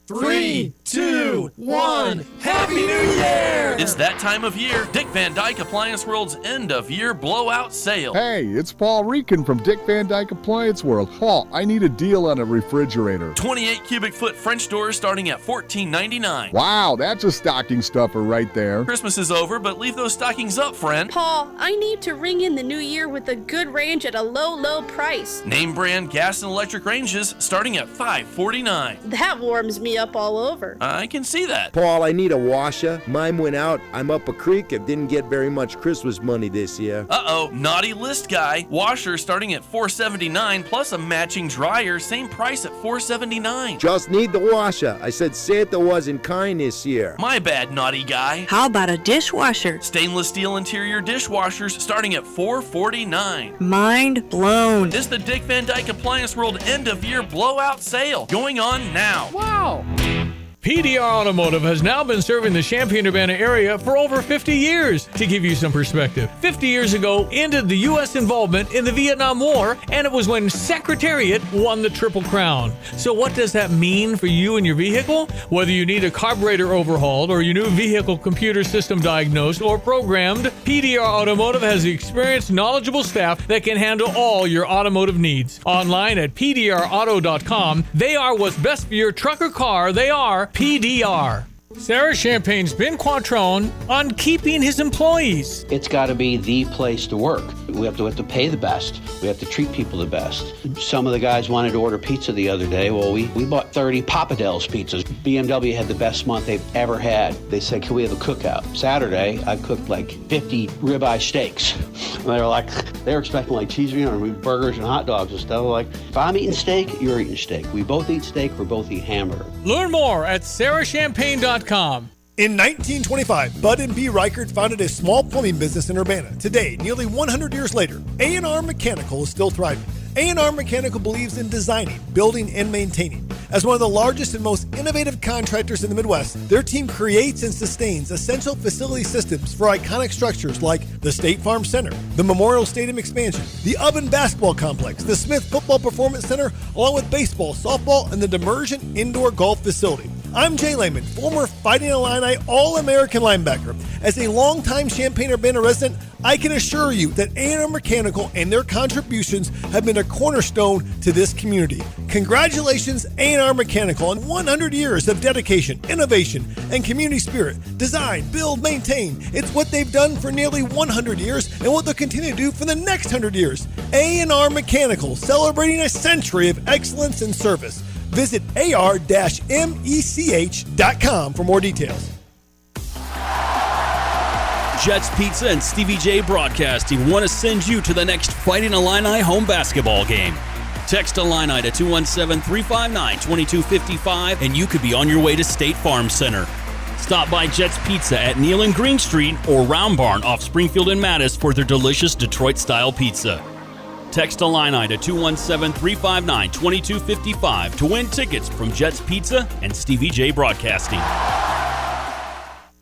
3, 2, 1, Happy New Year! It's that time of year. Dick Van Dyke Appliance World's end-of-year blowout sale. Hey, it's Paul Rican from Dick Van Dyke Appliance World. Paul, I need a deal on a refrigerator. 28 cubic foot French doors starting at $14.99. Wow, that's a stocking stuffer right there. Christmas is over, but leave those stockings up, friend. Paul, I need to ring in the new year with a good range at a low, low price. Name brand gas and electric ranges starting at $5.49. That warms me up all over. I can see that. Paul, I need a washer. Mine went out. I'm up a creek and didn't get very much Christmas money this year. Uh-oh, naughty list guy. Washer starting at $4.79 plus a matching dryer, same price at $4.79. Just need the washer. I said Santa wasn't kind this year. My bad, naughty guy. How about a dishwasher? Stainless steel interior dishwashers starting at $4.49. Mind blown. This is the Dick Van Dyke Appliance World end-of-year blowout sale going on now. Wow. PDR Automotive has now been serving the Champaign-Urbana area for over 50 years. To give you some perspective, 50 years ago ended the U.S. involvement in the Vietnam War, and it was when Secretariat won the Triple Crown. So what does that mean for you and your vehicle? Whether you need a carburetor overhauled or your new vehicle computer system diagnosed or programmed, PDR Automotive has the experienced, knowledgeable staff that can handle all your automotive needs. Online at pdrauto.com, they are what's best for your truck or car. They are PDR. Sarah Champagne's been Quattrone on keeping his employees. It's got to be the place to work. We have to pay the best. We have to treat people the best. Some of the guys wanted to order pizza the other day. Well, we bought 30 Papa Del's pizzas. BMW had the best month they've ever had. They said, can we have a cookout? Saturday, I cooked like 50 ribeye steaks. And they were expecting like cheeseburgers, burgers and hot dogs and stuff. Like, if I'm eating steak, you're eating steak. We both eat steak, we both eat hamburger. Learn more at sarahchampagne.com. In 1925, Bud and B. Reichert founded a small plumbing business in Urbana. Today, nearly 100 years later, A&R Mechanical is still thriving. A&R Mechanical believes in designing, building, and maintaining. As one of the largest and most innovative contractors in the Midwest, their team creates and sustains essential facility systems for iconic structures like the State Farm Center, the Memorial Stadium expansion, the Oven Basketball Complex, the Smith Football Performance Center, along with baseball, softball, and the Demersion Indoor Golf Facility. I'm Jay Lehman, former Fighting Illini All-American linebacker. As a longtime Champaign-Urbana resident, I can assure you that A&R Mechanical and their contributions have been a cornerstone to this community. Congratulations, A&R Mechanical, on 100 years of dedication, innovation, and community spirit. Design, build, maintain. It's what they've done for nearly 100 years and what they'll continue to do for the next 100 years. A&R Mechanical, celebrating a century of excellence and service. Visit ar-mech.com for more details. Jets Pizza and Stevie J Broadcasting want to send you to the next Fighting Illini home basketball game. Text Illini to 217-359-2255 and you could be on your way to State Farm Center. Stop by Jets Pizza at Neal and Green Street or Round Barn off Springfield and Mattis for their delicious Detroit-style pizza. Text Illini to 217-359-2255 to win tickets from Jets Pizza and Stevie J Broadcasting.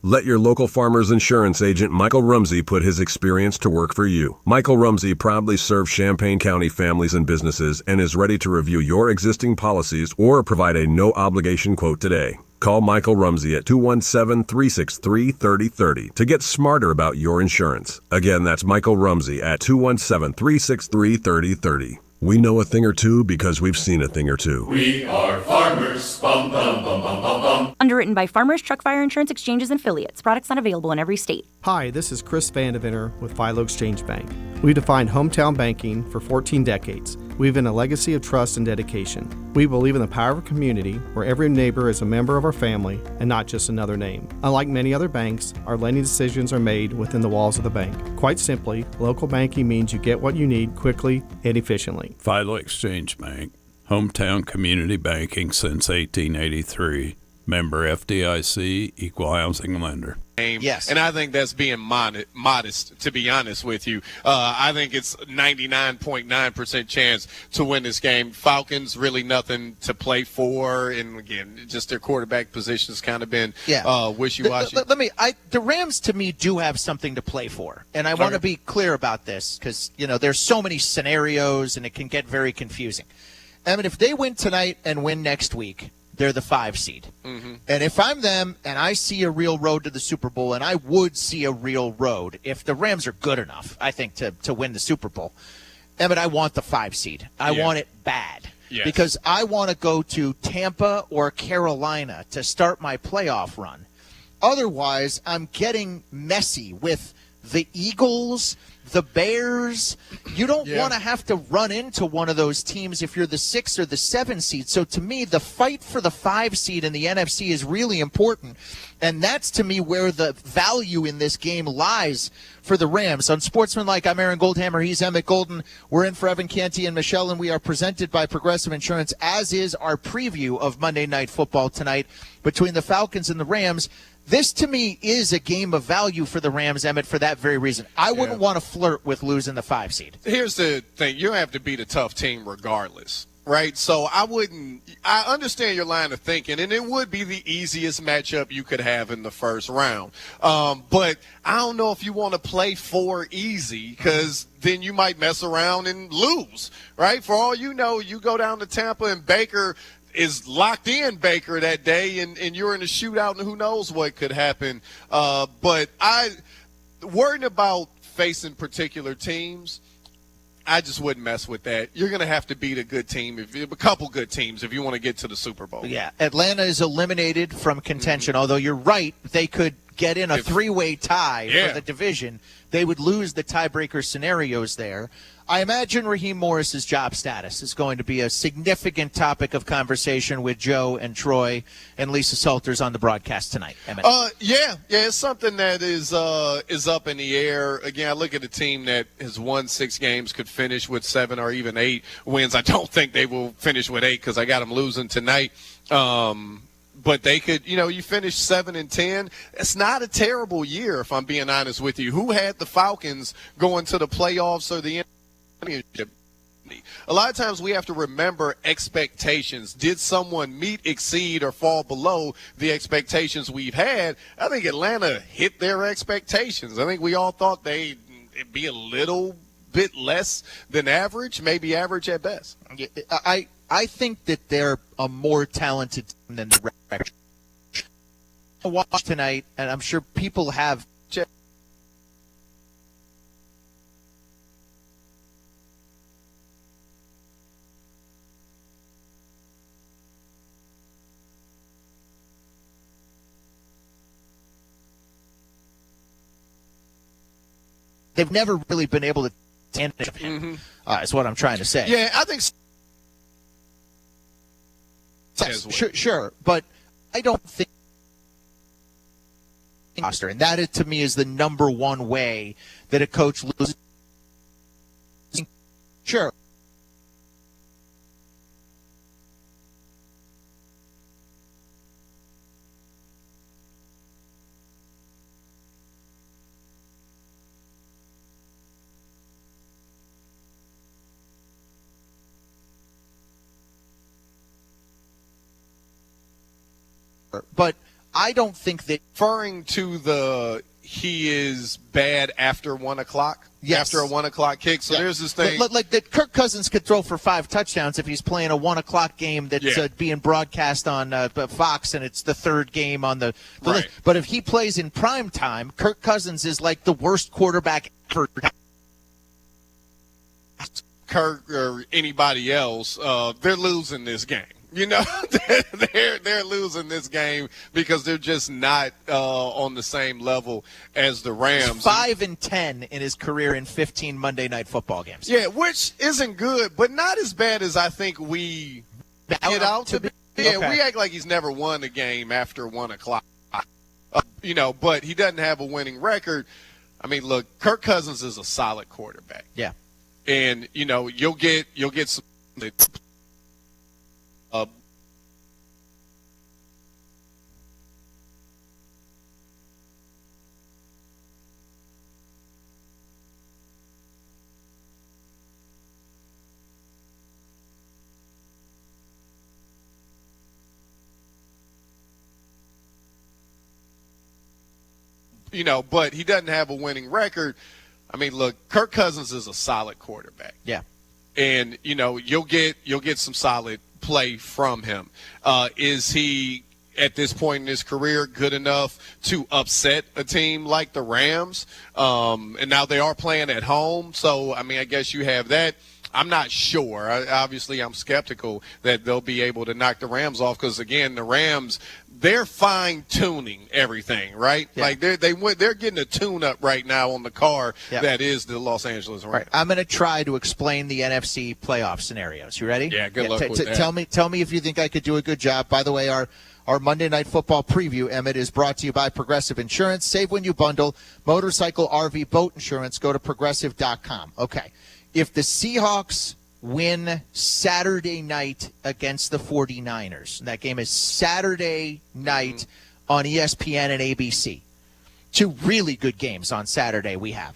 Let your local Farmers Insurance agent Michael Rumsey put his experience to work for you. Michael Rumsey proudly serves Champaign County families and businesses and is ready to review your existing policies or provide a no-obligation quote today. Call Michael Rumsey at 217-363-3030 to get smarter about your insurance. Again, that's Michael Rumsey at 217-363-3030. We know a thing or two because we've seen a thing or two. We are farmers. Bum, bum, bum, bum, bum, bum. Underwritten by Farmers Truck Fire Insurance Exchanges and Affiliates. Products not available in every state. Hi, this is Chris Vandeventer with Philo Exchange Bank. We've defined hometown banking for 14 decades. We've been a legacy of trust and dedication. We believe in the power of a community where every neighbor is a member of our family and not just another name. Unlike many other banks, our lending decisions are made within the walls of the bank. Quite simply, local banking means you get what you need quickly and efficiently. Philo Exchange Bank, hometown community banking since 1883. Member FDIC, equal housing lender. Yes. And I think that's being modest, to be honest with you. I think it's 99.9% chance to win this game. Falcons, really nothing to play for. And, again, just their quarterback position has kind of been wishy-washy. The Rams, to me, do have something to play for. And I want to be clear about this because, there's so many scenarios and it can get very confusing. I mean, if they win tonight and win next week, they're the 5 seed. Mm-hmm. And if I'm them and I see a real road to the Super Bowl, and I would see a real road if the Rams are good enough, I think, to win the Super Bowl, but I want the 5 seed. I want it bad. Yes. Because I want to go to Tampa or Carolina to start my playoff run. Otherwise, I'm getting messy with the Eagles, the Bears. You don't want to have to run into one of those teams if you're the 6 or the 7 seed. So to me, the fight for the 5 seed in the NFC is really important. And that's, to me, where the value in this game lies for the Rams. On Sportsmanlike, I'm Aaron Goldhammer. He's Emmett Golden. We're in for Evan Canty and Michelle, and we are presented by Progressive Insurance, as is our preview of Monday Night Football tonight between the Falcons and the Rams. This, to me, is a game of value for the Rams, Emmett, for that very reason. I wouldn't want to flirt with losing the 5 seed. Here's the thing. You have to beat a tough team regardless, right? So I understand your line of thinking, and it would be the easiest matchup you could have in the first round. But I don't know if you want to play for easy because then you might mess around and lose, right? For all you know, you go down to Tampa and Baker – is locked in Baker that day, and you're in a shootout, and who knows what could happen. But worrying about facing particular teams, I just wouldn't mess with that. You're going to have to beat a good team, a couple good teams, if you want to get to the Super Bowl. Yeah, Atlanta is eliminated from contention, although you're right, they could get in a three-way tie for the division. They would lose the tiebreaker scenarios there. I imagine Raheem Morris's job status is going to be a significant topic of conversation with Joe and Troy and Lisa Salters on the broadcast tonight. Emmett. Yeah, it's something that is up in the air. Again, I look at a team that has won 6 games, could finish with 7 or even 8 wins. I don't think they will finish with 8 because I got them losing tonight. But they could, you finish 7-10. It's not a terrible year, if I'm being honest with you. Who had the Falcons going to the playoffs or the championship? A lot of times we have to remember expectations. Did someone meet, exceed, or fall below the expectations we've had? I think Atlanta hit their expectations. I think we all thought they'd be a little bit less than average, maybe average at best. I think that they're a more talented team than the Reds. I watched tonight, and I'm sure people have. They've never really been able to manage him. Is what I'm trying to say. Yeah, I think. Yes, sure, but I don't think roster, and that to me is the number one way that a coach loses. Sure. But I don't think that referring to he is bad after 1 o'clock. Yes. After a 1 o'clock kick. So there's this thing. Like that Kirk Cousins could throw for 5 touchdowns if he's playing a 1 o'clock game that's being broadcast on Fox, and it's the third game on the right. But if he plays in prime time, Kirk Cousins is like the worst quarterback ever. Kirk or anybody else, they're losing this game. You know, they're losing this game because they're just not on the same level as the Rams. He's 5-10 in his career in 15 Monday Night Football games. Yeah, which isn't good, but not as bad as I think we get out to be. Yeah, we act like he's never won a game after 1 o'clock. But he doesn't have a winning record. I mean, look, Kirk Cousins is a solid quarterback. Yeah, and you'll get some. But he doesn't have a winning record. I mean, look, Kirk Cousins is a solid quarterback. Yeah. And, you'll get some solid play from him. Is he, at this point in his career, good enough to upset a team like the Rams? And now they are playing at home. So, I mean, I guess you have that. I'm not sure. Obviously, I'm skeptical that they'll be able to knock the Rams off because, again, the Rams, they're fine-tuning everything, right? Yeah. Like they're getting a tune-up right now on the car that is the Los Angeles Rams. Right. I'm going to try to explain the NFC playoff scenarios. You ready? Yeah, good luck with that. Tell me if you think I could do a good job. By the way, our Monday Night Football preview, Emmett, is brought to you by Progressive Insurance. Save when you bundle motorcycle, RV, boat insurance. Go to Progressive.com. Okay. If the Seahawks win Saturday night against the 49ers, that game is Saturday night on ESPN and ABC. 2 really good games on Saturday we have.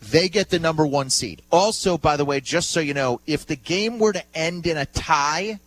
They get the number 1 seed. Also, by the way, just so you know, if the game were to end in a tie,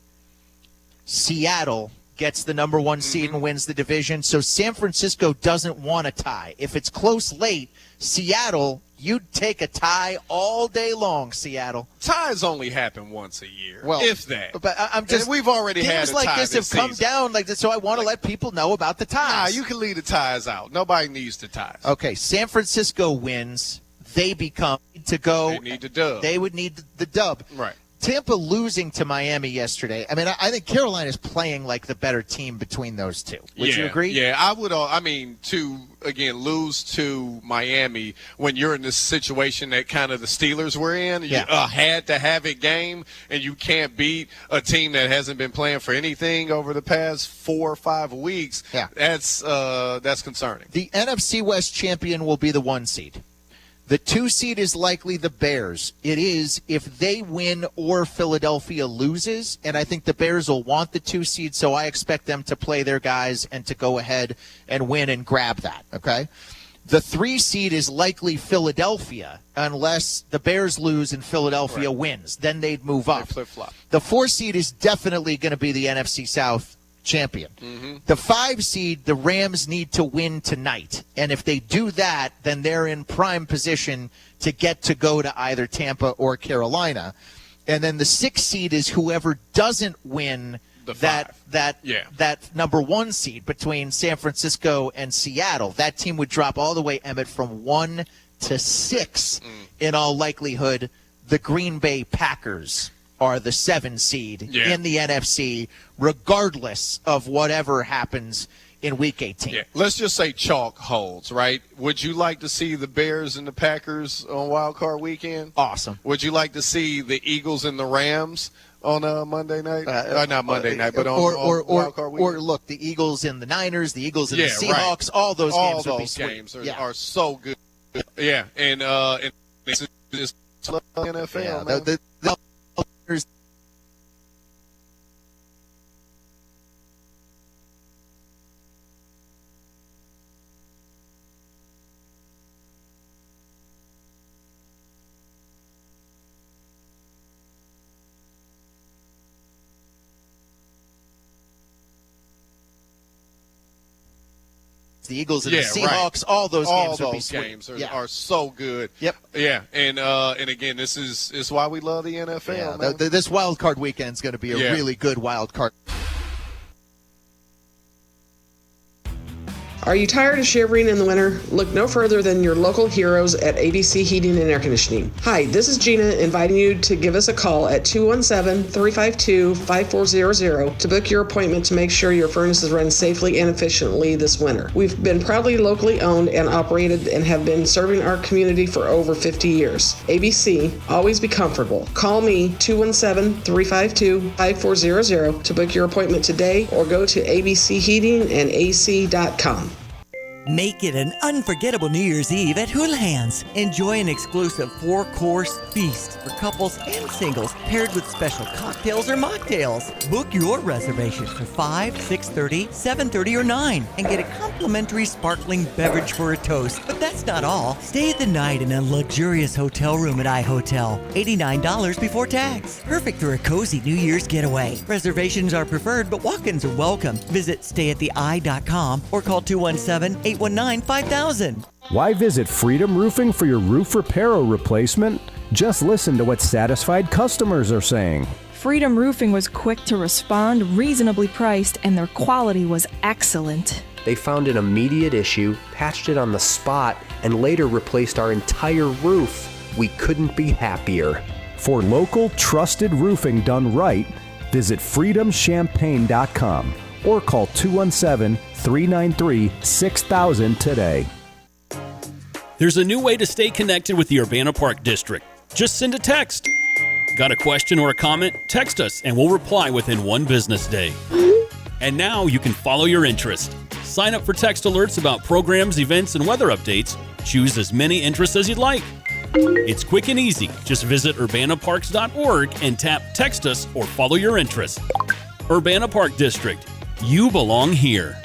Seattle gets the number 1 seed and wins the division. So San Francisco doesn't want a tie. If it's close late, Seattle, you'd take a tie all day long, Seattle. Ties only happen once a year, well, if that. But I'm just, and we've already had a games like tie this have season. come down like this, so I want to let people know about the ties. Nah, you can leave the ties out. Nobody needs the ties. Okay, San Francisco wins. They become to go. They need the dub. They would need the dub. Right. Tampa losing to Miami yesterday. I mean, I think Carolina's playing like the better team between those two. Would you agree? Yeah, I would. I mean, to, again, lose to Miami when you're in this situation that kind of the Steelers were in, you had to have it game, and you can't beat a team that hasn't been playing for anything over the past 4 or 5 weeks. Yeah. That's concerning. The NFC West champion will be the 1 seed. The 2 seed is likely the Bears. It is if they win or Philadelphia loses, and I think the Bears will want the 2 seed, so I expect them to play their guys and to go ahead and win and grab that, okay? The 3 seed is likely Philadelphia unless the Bears lose and Philadelphia wins. Then they'd move up. They flip-flop. The 4 seed is definitely going to be the NFC South champion. The 5 seed, the Rams need to win tonight. And if they do that, then they're in prime position to get to go to either Tampa or Carolina. And then the 6 seed is whoever doesn't win that number 1 seed between San Francisco and Seattle. That team would drop all the way, Emmett, from 1 to 6 in all likelihood. The Green Bay Packers are the 7 seed in the NFC, regardless of whatever happens in Week 18. Yeah. Let's just say chalk holds, right? Would you like to see the Bears and the Packers on Wild Card Weekend? Awesome. Would you like to see the Eagles and the Rams on Monday night? Not Monday night, but on Wild Card Weekend? Or look, the Eagles and the Niners, the Eagles and the Seahawks, all those games would be sweet. Games are so good. Yeah, and it's just NFL, man. The the Eagles and the Seahawks. All those games would be sweet. Games are so good. Yep. Yeah, and again, this is why we love the NFL. Yeah, man. this wild card weekend is going to be a really good wild card. Are you tired of shivering in the winter? Look no further than your local heroes at ABC Heating and Air Conditioning. Hi, this is Gina inviting you to give us a call at 217-352-5400 to book your appointment to make sure your furnace is run safely and efficiently this winter. We've been proudly locally owned and operated and have been serving our community for over 50 years. ABC, always be comfortable. Call me 217-352-5400 to book your appointment today or go to abcheatingandac.com. Make it an unforgettable New Year's Eve at Houlihan's. Enjoy an exclusive 4-course feast for couples and singles paired with special cocktails or mocktails. Book your reservation for 5, 6:30, 7:30, or 9 and get a complimentary sparkling beverage for a toast. But that's not all. Stay the night in a luxurious hotel room at iHotel. $89 before tax. Perfect for a cozy New Year's getaway. Reservations are preferred, but walk-ins are welcome. Visit stayatthei.com or call 217-819-5000. Why visit Freedom Roofing for your roof repair or replacement? Just listen to what satisfied customers are saying. Freedom Roofing was quick to respond, reasonably priced, and their quality was excellent. They found an immediate issue, patched it on the spot, and later replaced our entire roof. We couldn't be happier. For local, trusted roofing done right, visit freedomchampagne.com or call 217-393-6000 today. There's a new way to stay connected with the Urbana Park District. Just send a text. Got a question or a comment? Text us and we'll reply within one business day. And now you can follow your interest. Sign up for text alerts about programs, events, and weather updates. Choose as many interests as you'd like. It's quick and easy. Just visit urbanaparks.org and tap Text Us or follow your interest. Urbana Park District. You belong here.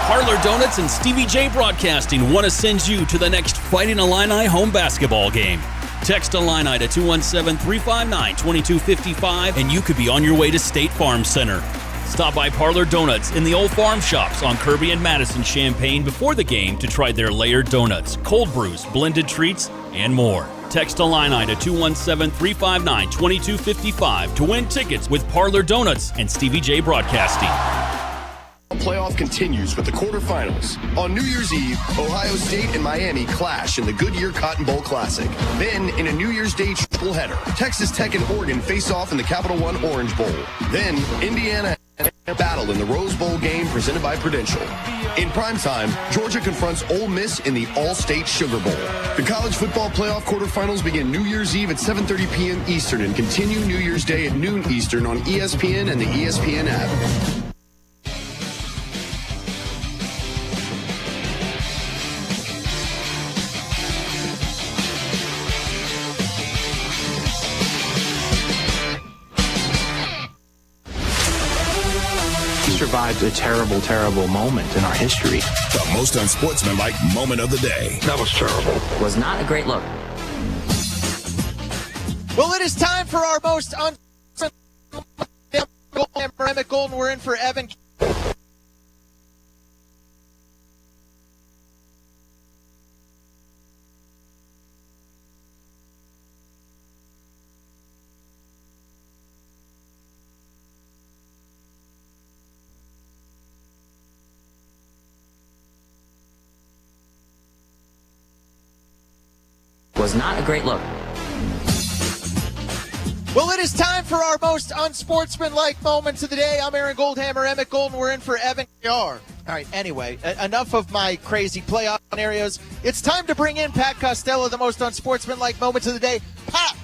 Parlor Donuts and Stevie J Broadcasting want to send you to the next Fighting Illini home basketball game. Text Illini to 217-359-2255 and you could be on your way to State Farm Center. Stop by Parlor Donuts in the old farm shops on Kirby and Madison Champaign before the game to try their layered donuts, cold brews, blended treats, and more. Text Illini to 217-359-2255 to win tickets with Parlor Donuts and Stevie J Broadcasting. Playoff continues with the quarterfinals. On New Year's Eve, Ohio State and Miami clash in the Goodyear Cotton Bowl Classic. Then, in a New Year's Day tripleheader, Texas Tech and Oregon face off in the Capital One Orange Bowl. Then, Indiana battle in the Rose Bowl game presented by Prudential. In primetime, Georgia confronts Ole Miss in the All-State Sugar Bowl. The college football playoff quarterfinals begin New Year's Eve at 7:30 p.m. Eastern and continue New Year's Day at noon Eastern on ESPN and the ESPN app. Survived a terrible, terrible moment in our history. The most unsportsmanlike moment of the day. That was terrible. Was not a great look. Well, it is time for our most Emmett Golden. We're in for Evan. Was not a great look. Well, it is time for our most unsportsmanlike moments of the day. I'm Aaron Goldhammer, Emmett Golden. We're in for Evan. All right, anyway, enough of my crazy playoff scenarios. It's time to bring in Pat Costello, the most unsportsmanlike moments of the day. Pat!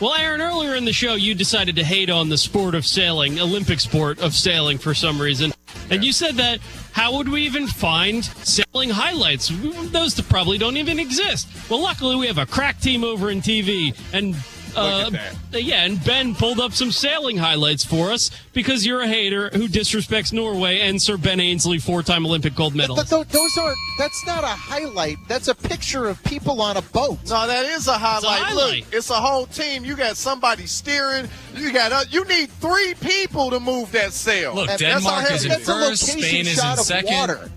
Well, Aaron, earlier in the show, you decided to hate on the sport of sailing, Olympic sport of sailing for some reason. And you said that, how would we even find sailing highlights? Those probably don't even exist. Well, luckily, we have a crack team over in TV, and Look at that. Yeah, and Ben pulled up some sailing highlights for us because you're a hater who disrespects Norway and Sir Ben Ainsley, 4-time Olympic gold medalist. That's not a highlight. That's a picture of people on a boat. No, that is a highlight. Look, it's a whole team. You got somebody steering. You need 3 people to move that sail. Look, Denmark is in first, Spain is in second. Water.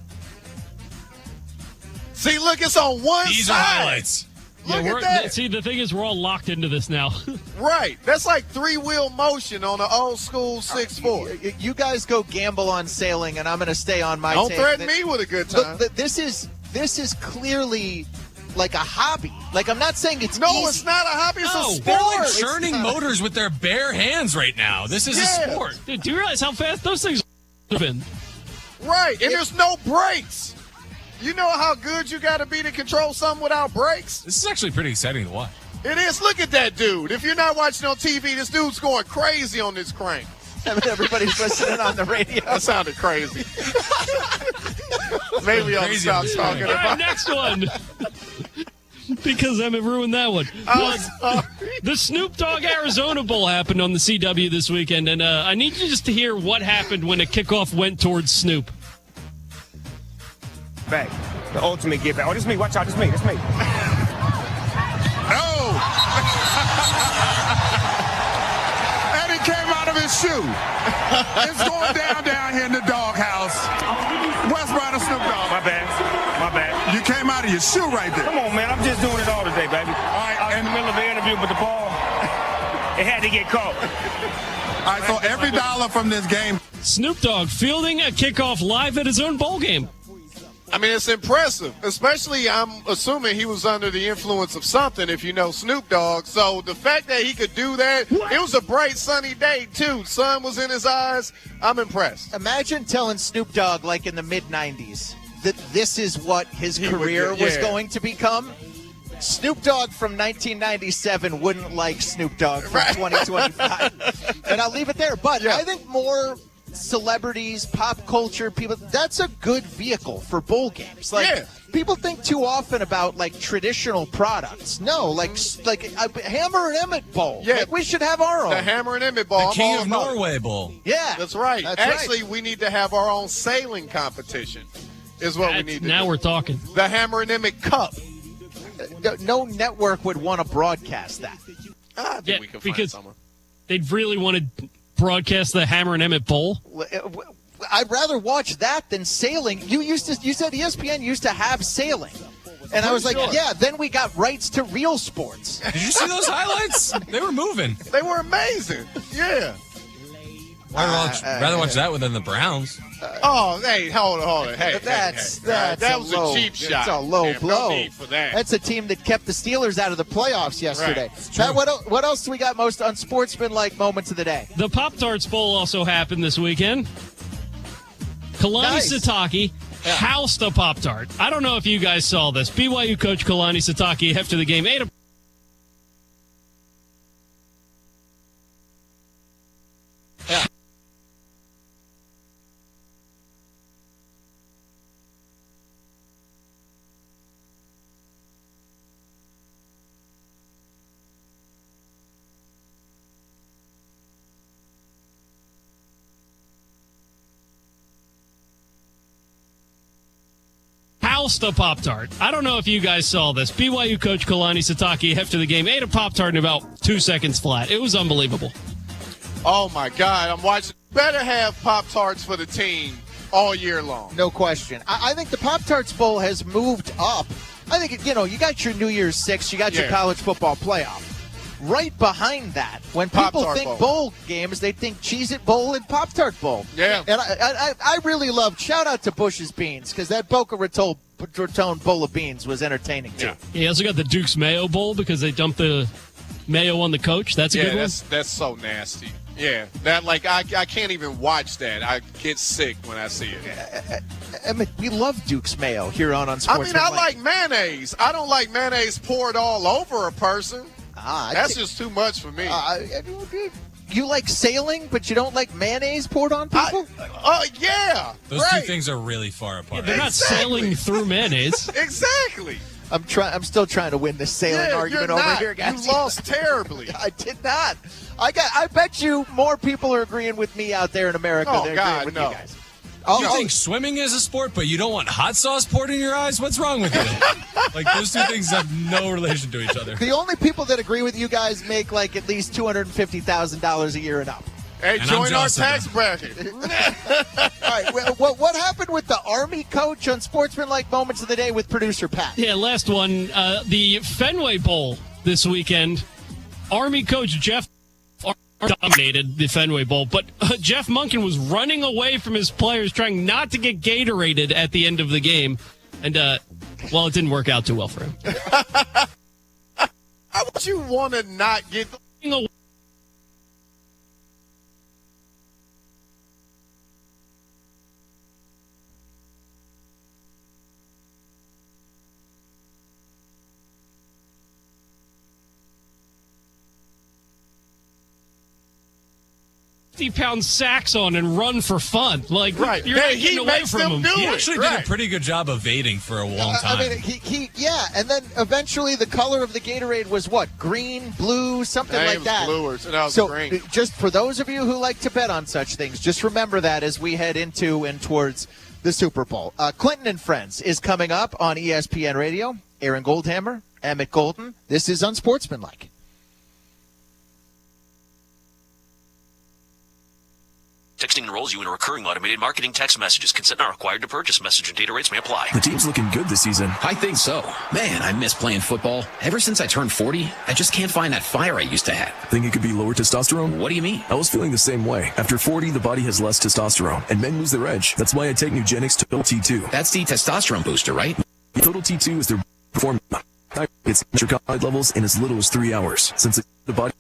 See, look, it's on one side. These are highlights. Look at that. See, the thing is, we're all locked into this now. Right. That's like 3-wheel motion on an old school 6'4". You guys go gamble on sailing, and I'm going to stay on my Don't take. threaten me with a good time. Look, this is clearly like a hobby. Like, I'm not saying it's easy. It's not a hobby. It's a sport. They're like churning motors with their bare hands right now. This is a sport. Dude, do you realize how fast those things have been? Right, and there's no brakes. You know how good you got to be to control something without brakes? This is actually pretty exciting to watch. It is. Look at that dude. If you're not watching on TV, this dude's going crazy on this crank. Everybody's listening on the radio. That sounded crazy. Maybe I'll stop talking about it. All right, next one. Because Emmett ruined that one. The Snoop Dogg Arizona Bowl happened on the CW this weekend, and I need you just to hear what happened when a kickoff went towards Snoop. Back. The ultimate get back. Oh, this me. Watch out. This me. Oh! And it came out of his shoe. It's going down here in the doghouse. West Rider Snoop Dogg. My bad. You came out of your shoe right there. Come on, man. I'm just doing it all today, baby. All right, I was in the middle of the interview, but the ball, it had to get caught. All right, so every dollar from this game. Snoop Dogg fielding a kickoff live at his own bowl game. I mean, it's impressive, especially I'm assuming he was under the influence of something if you know Snoop Dogg. So the fact that he could do that, it was a bright, sunny day, too. Sun was in his eyes. I'm impressed. Imagine telling Snoop Dogg, like in the mid-'90s, that this is what his career was going to become. Snoop Dogg from 1997 wouldn't like Snoop Dogg from 2025. And I'll leave it there. But I think more celebrities, pop culture, people, that's a good vehicle for bowl games. Like, people think too often about, like, traditional products. No, like a Hammer and Emmett Bowl. Yeah. Like, we should have our own. The Hammer and Emmett Bowl. The King of Norway Bowl. Yeah. That's right. Actually, we need to have our own sailing competition is what we need to Now do. we're talking. The Hammer and Emmett Cup. No network would want to broadcast that. I think we can find because someone. They'd really want to broadcast the Hammer and Emmett Bowl. I'd rather watch that than sailing. You said ESPN used to have sailing. And I was like, yeah, then we got rights to real sports. Did you see those highlights? They were moving. They were amazing. Yeah. I'd rather watch that one than the Browns. Hey, hold on. Hey, that was a cheap shot. That's a low blow. No need for that. That's a team that kept the Steelers out of the playoffs yesterday. Right. Pat, what else do we got most unsportsmanlike moments of the day? The Pop-Tarts Bowl also happened this weekend. Kalani Sitake housed a Pop-Tart. I don't know if you guys saw this. BYU coach Kalani Sitake after the game ate a Pop-Tart. I don't know if you guys saw this. BYU coach Kalani Sitake after the game ate a Pop-Tart in about 2 seconds flat. It was unbelievable. Oh, my God. I'm watching. Better have Pop-Tarts for the team all year long. No question. I think the Pop-Tarts Bowl has moved up. I think, you got your New Year's Six, you got your college football playoff. Right behind that, when people Pop-Tart think Bowl. games, they think Cheez-It Bowl and Pop-Tart Bowl. Yeah. And I really loved, shout out to Bush's Beans, because that Boca Raton bowl of beans was entertaining, too. Yeah. He also got the Duke's Mayo Bowl because they dumped the mayo on the coach. That's a good one. That's so nasty. Yeah, that I can't even watch that. I get sick when I see it. I mean, we love Duke's Mayo here on Sportsman. I like mayonnaise. I don't like mayonnaise poured all over a person. That's just too much for me. you like sailing, but you don't like mayonnaise poured on people? Yeah. Those two things are really far apart. Yeah, they're not sailing through mayonnaise. Exactly. I'm still trying to win this sailing argument over here, guys. You lost terribly. I did not. I bet you more people are agreeing with me out there in America than agreeing with you guys. You think swimming is a sport, but you don't want hot sauce poured in your eyes? What's wrong with you? Like, those two things have no relation to each other. The only people that agree with you guys make like at least $250,000 a year and up. Hey, And join our tax bracket. All right, what happened with the Army coach on Sportsmanlike Moments of the Day with producer Pat? Yeah, last one. The Fenway Bowl this weekend. Army coach Jeff dominated the Fenway Bowl, but Jeff Monken was running away from his players, trying not to get Gatorated at the end of the game. And, it didn't work out too well for him. How would you want to not get... £50 sacks on and run for fun. Like, right. You're not getting away from him. He actually did a pretty good job evading for a long time. I mean, and then eventually the color of the Gatorade was what? Green, blue, something like that. So green. Just for those of you who like to bet on such things, just remember that as we head into and towards the Super Bowl. Clinton and Friends is coming up on ESPN Radio. Aaron Goldhammer, Emmett Golden. This is Unsportsmanlike. Texting enrolls you in a recurring automated marketing text messages. Consent not required to purchase. Message and data rates may apply. The team's looking good this season. I think so. Man, I miss playing football. Ever since I turned 40, I just can't find that fire I used to have. Think it could be lower testosterone? What do you mean? I was feeling the same way. After 40, the body has less testosterone, and men lose their edge. That's why I take Nugenix Total T2. That's the testosterone booster, right? Total T2 is their formula. It's trichotide levels in as little as 3 hours. Since the body...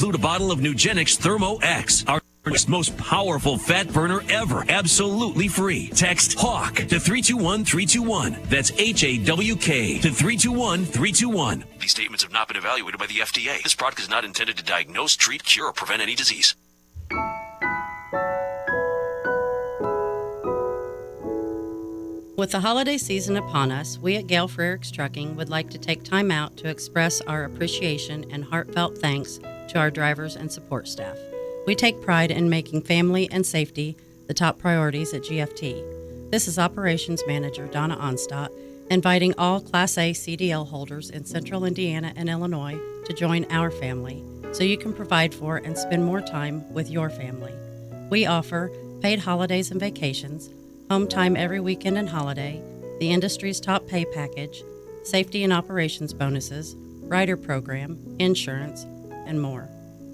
Include a bottle of Nugenix Thermo X, our most powerful fat burner ever, absolutely free. Text HAWK to 321321. That's HAWK to 321321. These statements have not been evaluated by the FDA. This product is not intended to diagnose, treat, cure, or prevent any disease. With the holiday season upon us, we at Gale Frericks Trucking would like to take time out to express our appreciation and heartfelt thanks to our drivers and support staff. We take pride in making family and safety the top priorities at GFT. This is Operations Manager Donna Onstadt inviting all Class A CDL holders in Central Indiana and Illinois to join our family so you can provide for and spend more time with your family. We offer paid holidays and vacations, home time every weekend and holiday, the industry's top pay package, safety and operations bonuses, rider program, insurance, and more.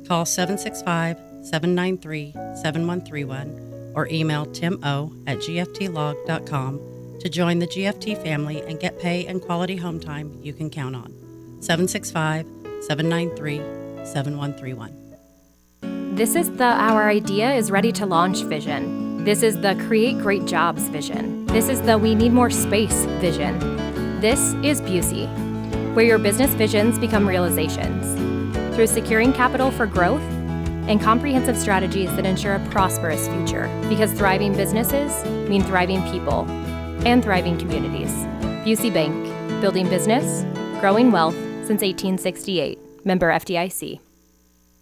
Call 765-793-7131 or email timo@gftlog.com to join the GFT family and get pay and quality home time you can count on. 765-793-7131. This is the Our Idea is Ready to Launch vision. This is the Create Great Jobs vision. This is the We Need More Space vision. This is Busey, where your business visions become realizations. Through securing capital for growth and comprehensive strategies that ensure a prosperous future. Because thriving businesses mean thriving people and thriving communities. Busey Bank, building business, growing wealth since 1868. Member FDIC.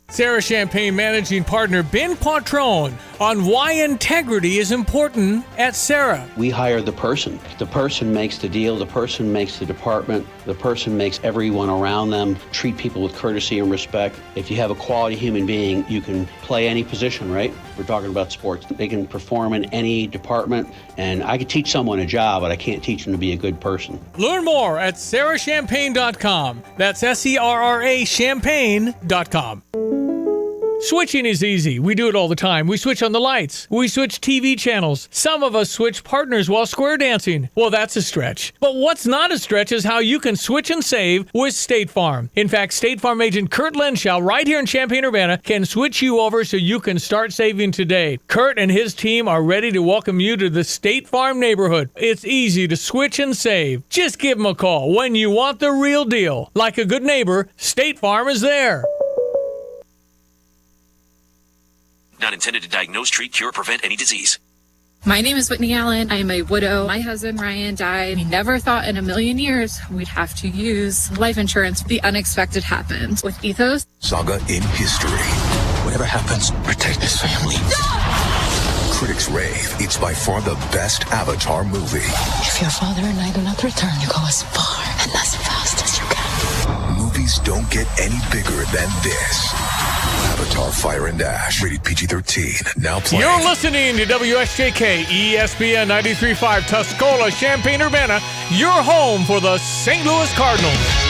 Sarah Champagne Managing Partner Ben Quattrone on why integrity is important at Sarah. We hire the person. The person makes the deal. The person makes the department. The person makes everyone around them treat people with courtesy and respect. If you have a quality human being, you can play any position, right? We're talking about sports. They can perform in any department, and I could teach someone a job, but I can't teach them to be a good person. Learn more at sarahchampagne.com. That's SERRA champagne.com. Switching is easy. We do it all the time. We switch on the lights. We switch TV channels. Some of us switch partners while square dancing. Well, that's a stretch. But what's not a stretch is how you can switch and save with State Farm. In fact, State Farm agent Kurt Lenschow right here in Champaign-Urbana can switch you over so you can start saving today. Kurt and his team are ready to welcome you to the State Farm neighborhood. It's easy to switch and save. Just give them a call when you want the real deal. Like a good neighbor, State Farm is there. Not intended to diagnose, treat, cure, or prevent any disease. My name is Whitney Allen. I am a widow. My husband, Ryan, died. We never thought in a million years we'd have to use life insurance. The unexpected happened. With Ethos, saga in history. Whatever happens, protect this family. Critics rave it's by far the best Avatar movie. If your father and I do not return, you go as far and as fast as you can. Movies don't get any bigger than this. Avatar Fire and Ash, rated PG-13, now playing. You're listening to WSJK ESPN 93.5 Tuscola, Champaign-Urbana, your home for the St. Louis Cardinals.